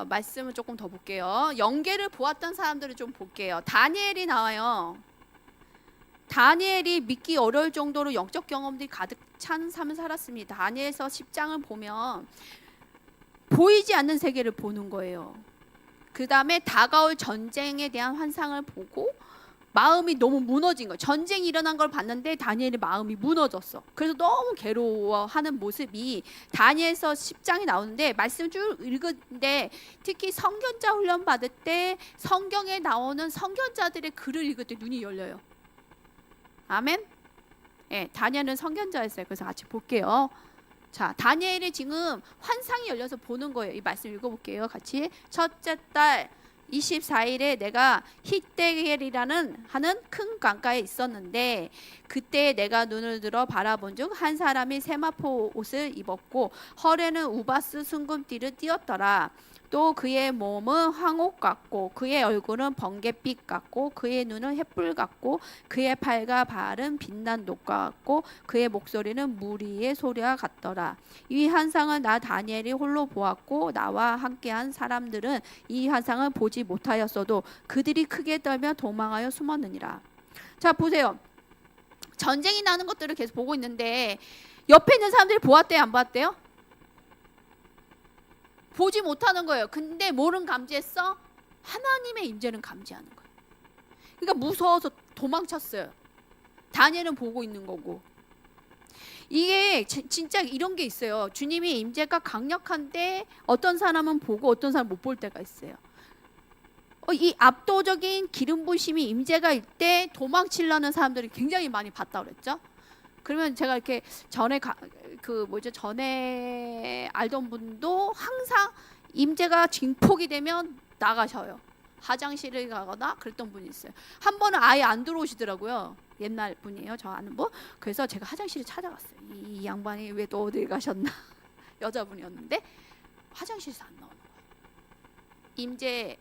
말씀을 조금 더 볼게요. 영계를 보았던 사람들을 좀 볼게요. 다니엘이 나와요. 다니엘이 믿기 어려울 정도로 영적 경험들이 가득 찬 삶을 살았습니다. 다니엘서 10장을 보면 보이지 않는 세계를 보는 거예요. 그 다음에 다가올 전쟁에 대한 환상을 보고 마음이 너무 무너진 거예요. 전쟁이 일어난 걸 봤는데 다니엘의 마음이 무너졌어. 그래서 너무 괴로워하는 모습이 다니엘서 10장에 나오는데, 말씀 쭉 읽는데 특히 성견자 훈련 받을 때 성경에 나오는 성견자들의 글을 읽을 때 눈이 열려요. 아멘. 예, 다니엘은 성견자였어요. 그래서 같이 볼게요. 자, 다니엘이 지금 환상이 열려서 보는 거예요. 이 말씀 읽어볼게요. 같이. 첫째 달 24일에 내가 히데겔이라는 하는 큰 강가에 있었는데, 그때 내가 눈을 들어 바라본 중 한 사람이 세마포 옷을 입었고 허리에는 우바스 순금띠를 띠었더라. 또 그의 몸은 황옥 같고 그의 얼굴은 번갯빛 같고 그의 눈은 햇불 같고 그의 팔과 발은 빛난 녹과 같고 그의 목소리는 무리의 소리와 같더라. 이 환상을 나 다니엘이 홀로 보았고 나와 함께한 사람들은 이 환상을 보지 못하였어도 그들이 크게 떨며 도망하여 숨었느니라. 자, 보세요. 전쟁이 나는 것들을 계속 보고 있는데 옆에 있는 사람들이 보았대요, 안 보았대요? 보지 못하는 거예요. 근데 뭐는 감지했어? 하나님의 임재는 감지하는 거예요. 그러니까 무서워서 도망쳤어요. 다니엘은 보고 있는 거고. 이게 진짜 이런 게 있어요. 주님의 임재가 강력한데 어떤 사람은 보고 어떤 사람은 못 볼 때가 있어요. 이 압도적인 기름 부심이 임재가 일 때 도망치려는 사람들이 굉장히 많이 봤다 그랬죠. 그러면 제가 이렇게 전에 알던 분도 항상 임재가 증폭이 되면 나가셔요. 화장실을 가거나 그랬던 분이 있어요. 한 번은 아예 안 들어오시더라고요. 옛날 분이에요. 저 아는 분. 그래서 제가 화장실에 찾아갔어요. 이 양반이 왜 또 어디 가셨나. 여자분이었는데 화장실에서 안 나오는 거예요. 임재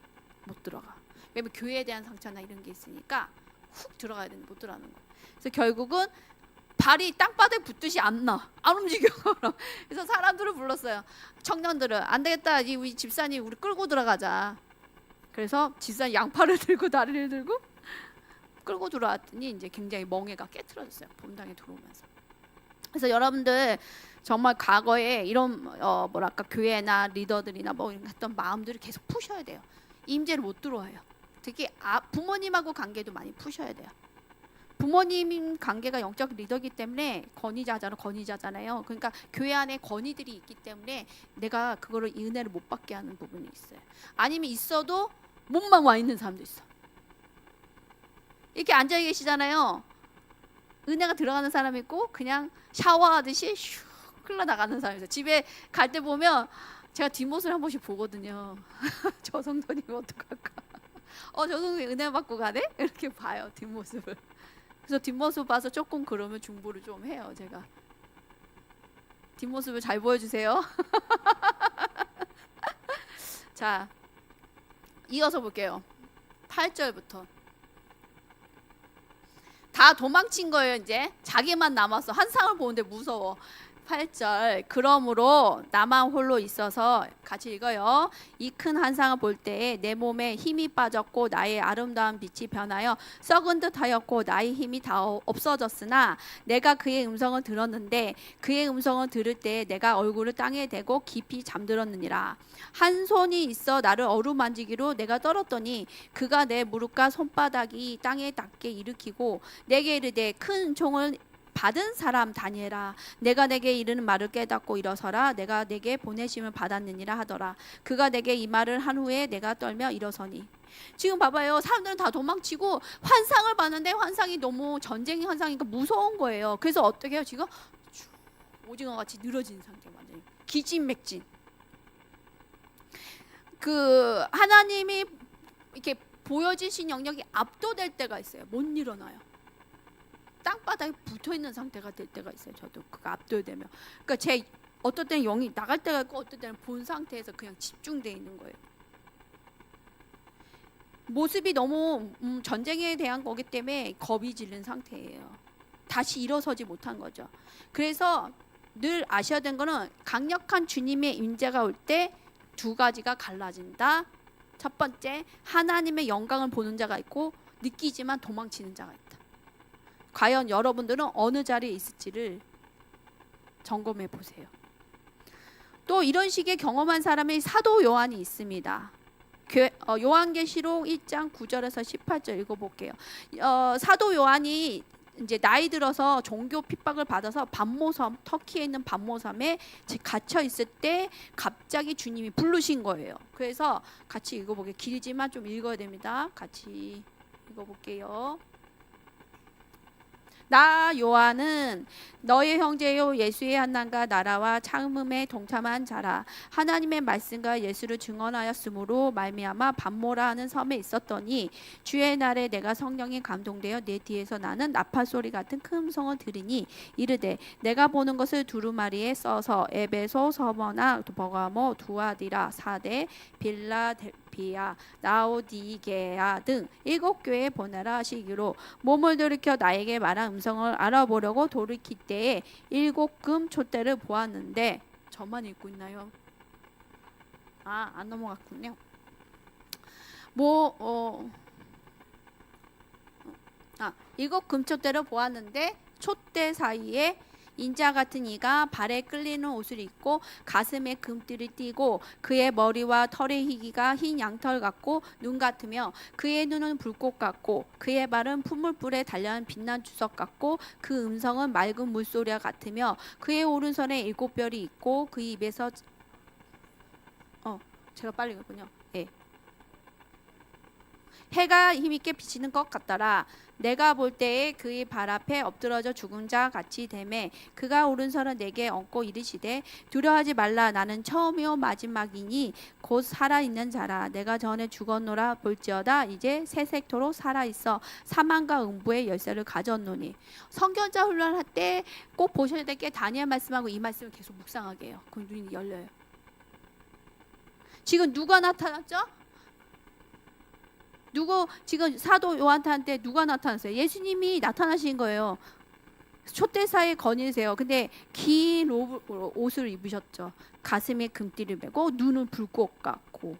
못 들어가. 왜냐면 교회에 대한 상처나 이런 게 있으니까 훅 들어가야 되는데 못 들어가는 거예요. 그래서 결국은 발이 땅바닥에 붙듯이 안 움직여. 그래서 사람들을 불렀어요. 청년들은 안 되겠다. 우리 집사님 우리 끌고 들어가자. 그래서 집사님 양팔을 들고 다리를 들고 끌고 들어왔더니 이제 굉장히 멍해가 깨트려졌어요. 본당에 들어오면서. 그래서 여러분들 정말 과거에 이런 교회나 리더들이나 뭐 이런 했던 마음들을 계속 푸셔야 돼요. 임재를 못 들어와요. 특히 부모님하고 관계도 많이 푸셔야 돼요. 부모님 관계가 영적 리더이기 때문에 권위자잖아요. 그러니까 교회 안에 권위들이 있기 때문에 내가 그거를 이 은혜를 못 받게 하는 부분이 있어요. 아니면 있어도 몸만 와 있는 사람도 있어. 이렇게 앉아 계시잖아요. 은혜가 들어가는 사람이 있고 그냥 샤워하듯이 슉 흘러나가는 사람이 있어요. 집에 갈 때 보면 제가 뒷모습을 한 번씩 보거든요. 저 성도님 어떡할까? 저 성도님 은혜 받고 가네? 이렇게 봐요, 뒷모습을. 그래서 뒷모습 봐서 조금 그러면 중보를 좀 해요. 제가 뒷모습을 잘 보여주세요. 자, 이어서 볼게요. 8절부터 다 도망친 거예요. 이제 자기만 남았어. 환상을 보는데 무서워. 8절 그러므로 나만 홀로 있어서 같이 읽어요. 이 큰 환상을 볼 때에 내 몸에 힘이 빠졌고 나의 아름다운 빛이 변하여 썩은 듯 하였고 나의 힘이 다 없어졌으나 내가 그의 음성을 들었는데 그의 음성을 들을 때 내가 얼굴을 땅에 대고 깊이 잠들었느니라. 한 손이 있어 나를 어루만지기로 내가 떨었더니 그가 내 무릎과 손바닥이 땅에 닿게 일으키고 내게 이르되 큰 종을 받은 사람 다니엘아 내가 내게 이르는 말을 깨닫고 일어서라 내가 내게 보내심을 받았느니라 하더라. 그가 내게 이 말을 한 후에 내가 떨며 일어서니. 지금 봐봐요. 사람들은 다 도망치고 환상을 봤는데 환상이 너무 전쟁의 환상이니까 무서운 거예요. 그래서 어떻게 해요? 지금 오징어같이 늘어진 상태, 완전히 기진맥진. 하나님이 이렇게 보여지신 영역이 압도될 때가 있어요. 못 일어나요. 땅바닥에 붙어있는 상태가 될 때가 있어요. 저도 그거 압도되면. 그러니까 어떨 때는 영이 나갈 때가 있고 어떨 때는 본 상태에서 그냥 집중되어 있는 거예요. 모습이 너무 전쟁에 대한 거기 때문에 겁이 질린 상태예요. 다시 일어서지 못한 거죠. 그래서 늘 아셔야 되는 거는 강력한 주님의 임재가 올 때 두 가지가 갈라진다. 첫 번째, 하나님의 영광을 보는 자가 있고 느끼지만 도망치는 자가 있다. 과연 여러분들은 어느 자리에 있을지를 점검해 보세요. 또 이런 식의 경험한 사람의 사도 요한이 있습니다. 요한계시록 1장 9절에서 18절 읽어볼게요. 사도 요한이 이제 나이 들어서 종교 핍박을 받아서 반모섬, 터키에 있는 반모섬에 갇혀 있을 때 갑자기 주님이 부르신 거예요. 그래서 같이 읽어볼게요. 길지만 좀 읽어야 됩니다. 같이 읽어볼게요. 나 요한은 너의 형제요 예수의 한난과 나라와 참음에 동참한 자라. 하나님의 말씀과 예수를 증언하였으므로 말미암아 반모라 하는 섬에 있었더니 주의 날에 내가 성령에 감동되어 내 뒤에서 나는 나팔 소리 같은 큰 음성을 들으니 이르되 내가 보는 것을 두루마리에 써서 에베소, 서머나, 버가모, 두아디라, 사대, 빌라델피아, 라오디게아 등 7교회에 보내라 하시기로 몸을 돌이켜 나에게 말한 음성을 알아보려고 돌이킬 때에 7금 촛대를 보았는데 저만 읽고 있나요? 안 넘어갔군요. 7금 촛대를 보았는데 촛대 사이에 인자 같은 이가 발에 끌리는 옷을 입고 가슴에 금띠를 띠고 그의 머리와 털의 희기가 흰 양털 같고 눈 같으며 그의 눈은 불꽃 같고 그의 발은 풀물불에 달려는 빛난 주석 같고 그 음성은 맑은 물소리와 같으며 그의 오른손에 7별이 있고 그 입에서 제가 빨리 읽었군요. 예. 해가 힘있게 비치는 것 같더라. 내가 볼 때에 그의 발 앞에 엎드러져 죽은 자 같이 되매 그가 오른손을 내게 얹고 이르시되 두려워하지 말라. 나는 처음이요 마지막이니 곧 살아있는 자라. 내가 전에 죽었노라 볼지어다 이제 새색토록 살아있어 사망과 음부의 열쇠를 가졌노니. 성경자 훈련할 때 꼭 보셔야 될 게 다니엘 말씀하고 이 말씀을 계속 묵상하게 해요. 그럼 눈이 열려요. 지금 누가 나타났죠? 누구 지금 사도 요한한테 누가 나타났어요? 예수님이 나타나신 거예요. 촛대사의 건이세요. 근데 긴 옷을 입으셨죠. 가슴에 금띠를 메고 눈은 불꽃 같고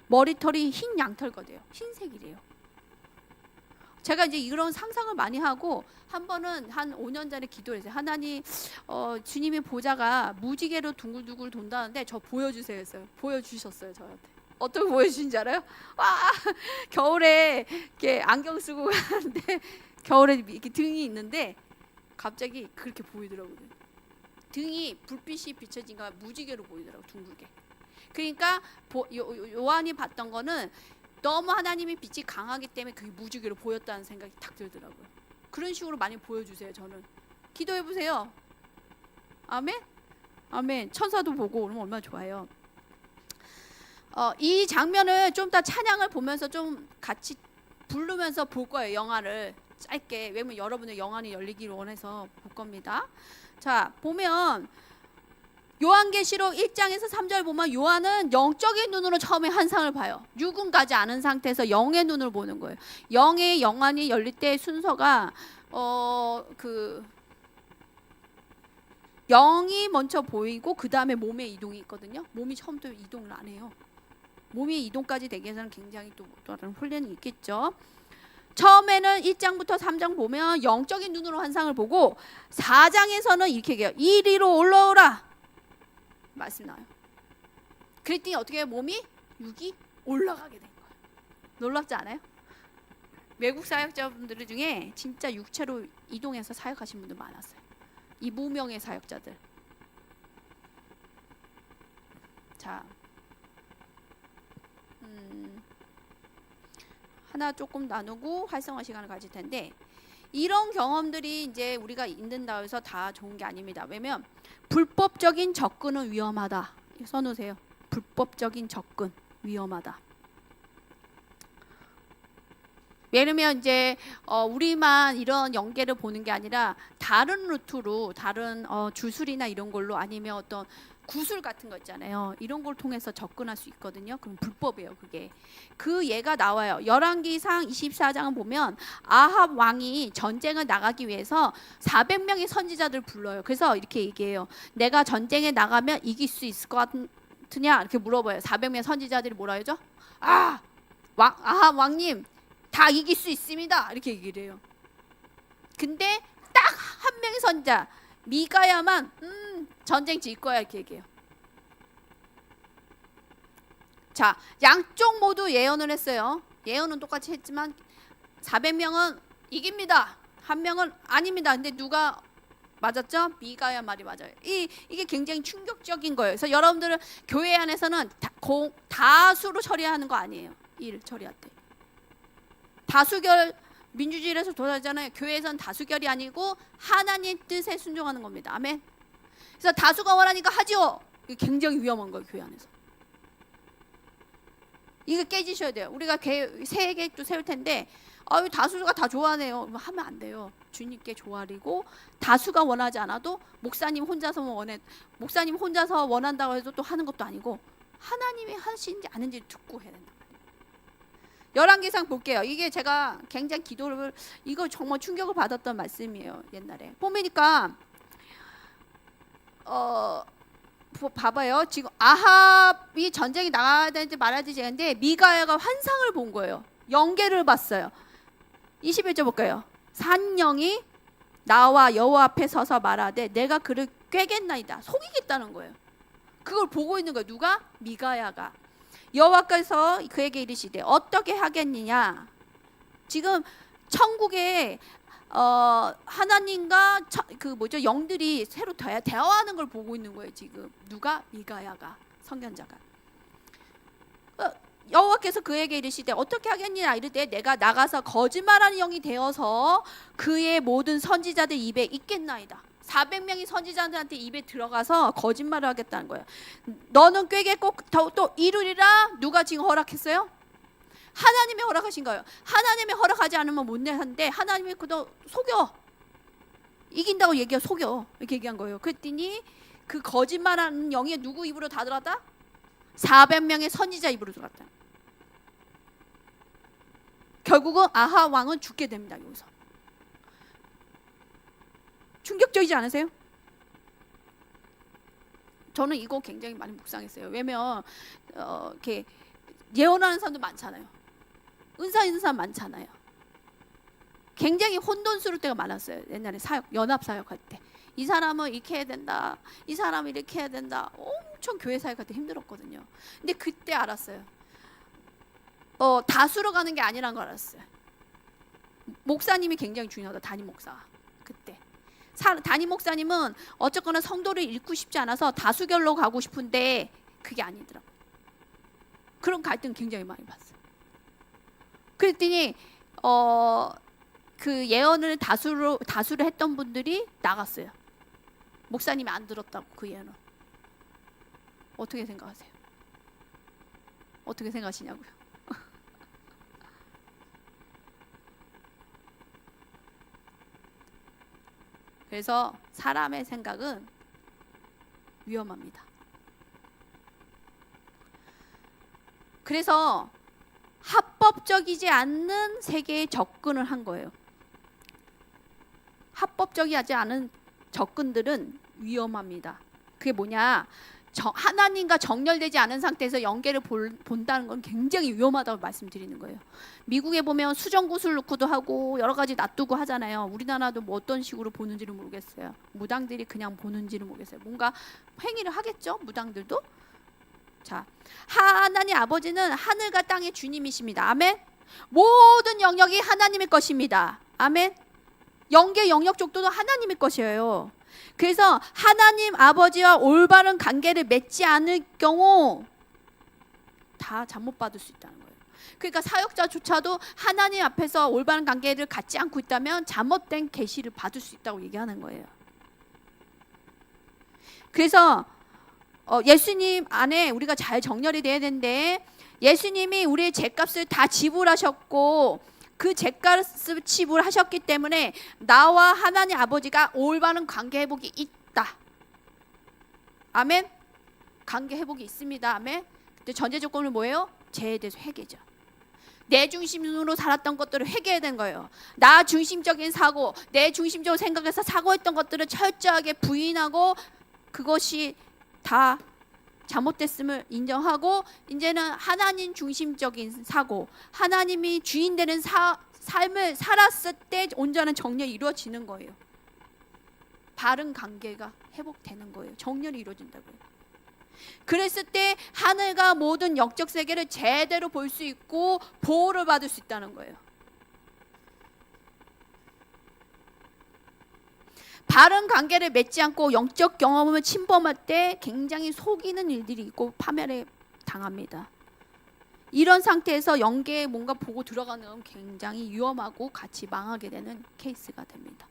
머리털이 흰 양털거든요. 흰색이래요. 제가 이제 이런 상상을 많이 하고 한 번은 한 5년 전에 기도를 했어요. 하나님, 주님의 보좌가 무지개로 둥글둥글 돈다는데 저 보여주세요 했어요. 보여주셨어요 저한테. 어떻게 보여주신지 알아요? 와, 겨울에 이렇게 안경 쓰고 가는데 겨울에 이렇게 등이 있는데 갑자기 그렇게 보이더라고요. 등이 불빛이 비춰진가 무지개로 보이더라고요. 둥글게. 그러니까 요한이 봤던 거는 너무 하나님의 빛이 강하기 때문에 그게 무지개로 보였다는 생각이 탁 들더라고요. 그런 식으로 많이 보여주세요. 저는 기도해 보세요. 아멘. 아멘. 천사도 보고 오면 얼마나 좋아요. 이 장면을 좀 더 찬양을 보면서 좀 같이 부르면서 볼 거예요. 영화를 짧게. 왜냐면 여러분의 영안이 열리기를 원해서 볼 겁니다. 자, 보면 요한계시록 1장에서 3절 보면 요한은 영적인 눈으로 처음에 환상을 봐요. 육은 가지 않은 상태에서 영의 눈을 보는 거예요. 영의 영안이 열릴 때 순서가 영이 먼저 보이고 그 다음에 몸의 이동이 있거든요. 몸이 처음부터 이동을 안 해요. 몸이 이동까지 되기 위해서는 굉장히 또 다른 훈련이 있겠죠. 처음에는 1장부터 3장 보면 영적인 눈으로 환상을 보고 4장에서는 이렇게 얘기해요. 이리로 올라오라 말씀 나와요. 그랬더니 어떻게 해요? 몸이 육이 올라가게 된 거예요. 놀랍지 않아요? 외국 사역자분들 중에 진짜 육체로 이동해서 사역하신 분들 많았어요. 이 무명의 사역자들. 자, 하나 조금 나누고 활성화 시간을 가질 텐데 이런 경험들이 이제 우리가 있는다고 해서 다 좋은 게 아닙니다. 왜냐면 불법적인 접근은 위험하다. 써놓으세요. 불법적인 접근 위험하다. 왜냐면 이제 우리만 이런 연계를 보는 게 아니라 다른 루트로 다른 주술이나 이런 걸로 아니면 어떤 구술 같은 거 있잖아요. 이런 걸 통해서 접근할 수 있거든요. 그럼 불법이에요. 그게. 그 예가 나와요. 열왕기상 24장을 보면 아합 왕이 전쟁을 나가기 위해서 400명의 선지자들을 불러요. 그래서 이렇게 얘기해요. 내가 전쟁에 나가면 이길 수 있을 것 같으냐? 이렇게 물어봐요. 400명의 선지자들이 뭐라 하죠? 아합 왕님 다 이길 수 있습니다. 이렇게 얘기를 해요. 근데 딱 한 명의 선지자 미가야만 전쟁 질 거야 이렇게 얘기해요. 자, 양쪽 모두 예언을 했어요. 예언은 똑같이 했지만 400명은 이깁니다. 한 명은 아닙니다. 근데 누가 맞았죠? 미가야 말이 맞아요. 이게 굉장히 충격적인 거예요. 그래서 여러분들은 교회 안에서는 다수로 처리하는 거 아니에요. 일 처리할 때. 다수결 민주주의에서 도달하잖아요. 교회에서는 다수결이 아니고 하나님 뜻에 순종하는 겁니다. 아멘. 그래서 다수가 원하니까 하죠. 이게 굉장히 위험한 거예요. 교회 안에서. 이거 깨지셔야 돼요. 우리가 새 계획도 세울 텐데 다수가 다 좋아하네요. 하면 안 돼요. 주님께 조아리고 다수가 원하지 않아도 목사님 혼자서 원한다고 해도 또 하는 것도 아니고 하나님이 하시는지 아는지 듣고 해야 된다. 열왕기상 볼게요. 이게 제가 굉장히 이거 정말 충격을 받았던 말씀이에요. 옛날에 보니까 봐봐요. 지금 아합이 전쟁에 나가야 되는지 말아야 되는지 했는데 미가야가 환상을 본 거예요. 영계를 봤어요. 21절 볼까요? 산영이 나와 여호와 앞에 서서 말하되 내가 그를 꿰겠나이다. 속이겠다는 거예요. 그걸 보고 있는 거예요. 누가? 미가야가. 여호와께서 그에게 이르시되 어떻게 하겠느냐. 지금 천국에 하나님과 영들이 새로 대화하는 걸 보고 있는 거예요. 지금 누가? 미가야가, 선견자가. 여호와께서 그에게 이르시되 어떻게 하겠느냐 이르되 내가 나가서 거짓말하는 영이 되어서 그의 모든 선지자들 입에 있겠나이다. 400명이 선지자들한테 입에 들어가서 거짓말을 하겠다는 거예요. 너는 꾀겠고 또 이루리라. 누가 지금 허락했어요? 하나님이 허락하신 거예요. 하나님이 허락하지 않으면 못 내는데 하나님이 그도 속여. 이긴다고 얘기하고 속여. 이렇게 얘기한 거예요. 그랬더니 그 거짓말하는 영이 누구 입으로 다 들어갔다? 400명의 선지자 입으로 들어갔다. 결국은 아하 왕은 죽게 됩니다. 여기서. 충격적이지 않으세요? 저는 이거 굉장히 많이 묵상했어요. 왜냐면 이렇게 예언하는 사람도 많잖아요. 은사 있는 사람 많잖아요. 굉장히 혼돈스러울 때가 많았어요. 옛날에 연합 사역할 때. 이 사람은 이렇게 해야 된다. 이 사람은 이렇게 해야 된다. 엄청 교회 사역할 때 힘들었거든요. 근데 그때 알았어요. 다수로 가는 게 아니라는 걸 알았어요. 목사님이 굉장히 중요하다. 담임 목사. 그때. 담임 목사님은 어쨌거나 성도를 잃고 싶지 않아서 다수결로 가고 싶은데 그게 아니더라고요. 그런 갈등 굉장히 많이 봤어요. 그랬더니 그 예언을 다수를 했던 분들이 나갔어요. 목사님이 안 들었다고 그 예언을. 어떻게 생각하세요? 어떻게 생각하시냐고요? 그래서 사람의 생각은 위험합니다. 그래서 합법적이지 않는 세계에 접근을 한 거예요. 합법적이지 않은 접근들은 위험합니다. 그게 뭐냐? 하나님과 정렬되지 않은 상태에서 연계를 본다는 건 굉장히 위험하다고 말씀드리는 거예요. 미국에 보면 수정구슬 넣고도 하고 여러 가지 놔두고 하잖아요. 우리나라도 뭐 어떤 식으로 보는지를 모르겠어요. 무당들이 그냥 보는지를 모르겠어요. 뭔가 행위를 하겠죠? 무당들도. 자, 하나님 아버지는 하늘과 땅의 주님이십니다. 아멘. 모든 영역이 하나님의 것입니다. 아멘. 영계 영역 족도도 하나님의 것이에요. 그래서 하나님 아버지와 올바른 관계를 맺지 않을 경우 다 잘못 받을 수 있다는 거예요. 그러니까 사역자조차도 하나님 앞에서 올바른 관계를 갖지 않고 있다면 잘못된 계시를 받을 수 있다고 얘기하는 거예요. 그래서 예수님 안에 우리가 잘 정렬이 돼야 되는데, 예수님이 우리의 죄값을 다 지불하셨고 그 죄값을 지불하셨기 때문에 나와 하나님 아버지가 올바른 관계 회복이 있다. 아멘. 관계 회복이 있습니다. 아멘. 근데 전제 조건은 뭐예요? 죄에 대해서 회개죠. 내 중심으로 살았던 것들을 회개해야 되는 거예요. 나 중심적인 사고, 내 중심적으로 생각해서 사고했던 것들을 철저하게 부인하고 그것이 다 잘못됐음을 인정하고 이제는 하나님 중심적인 사고, 하나님이 주인 되는 삶을 살았을 때 온전한 정렬이 이루어지는 거예요. 바른 관계가 회복되는 거예요. 정렬이 이루어진다고요. 그랬을 때 하늘과 모든 영적 세계를 제대로 볼 수 있고 보호를 받을 수 있다는 거예요. 바른 관계를 맺지 않고 영적 경험을 침범할 때 굉장히 속이는 일들이 있고 파멸에 당합니다. 이런 상태에서 영계에 뭔가 보고 들어가는 건 굉장히 위험하고 같이 망하게 되는 케이스가 됩니다.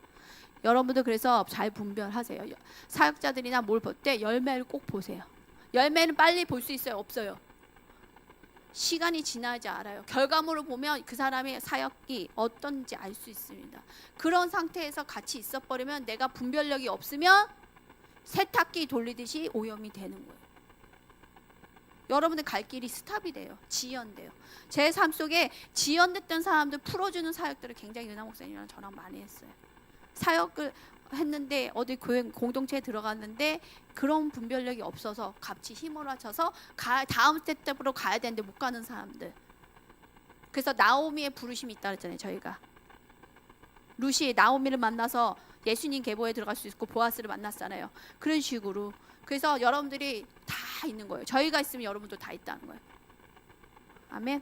여러분들 그래서 잘 분별하세요. 사역자들이나 뭘 볼 때 열매를 꼭 보세요. 열매는 빨리 볼 수 있어요? 없어요? 시간이 지나지 알아요. 결과물을 보면 그 사람의 사역이 어떤지 알 수 있습니다. 그런 상태에서 같이 있어버리면 내가 분별력이 없으면 세탁기 돌리듯이 오염이 되는 거예요. 여러분들 갈 길이 스탑이 돼요. 지연돼요. 제 삶 속에 지연됐던 사람들 풀어주는 사역들을 굉장히 은하 목사님이랑 저랑 많이 했어요. 사역을 했는데 어디 교회 공동체에 들어갔는데 그런 분별력이 없어서 같이 힘을 합쳐서 다음 스텝으로 가야 되는데 못 가는 사람들. 그래서 나오미의 부르심이 있다 그랬잖아요. 저희가 루시 나오미를 만나서 예수님 계보에 들어갈 수 있고 보아스를 만났잖아요. 그런 식으로. 그래서 여러분들이 다 있는 거예요. 저희가 있으면 여러분도 다 있다는 거예요. 아멘.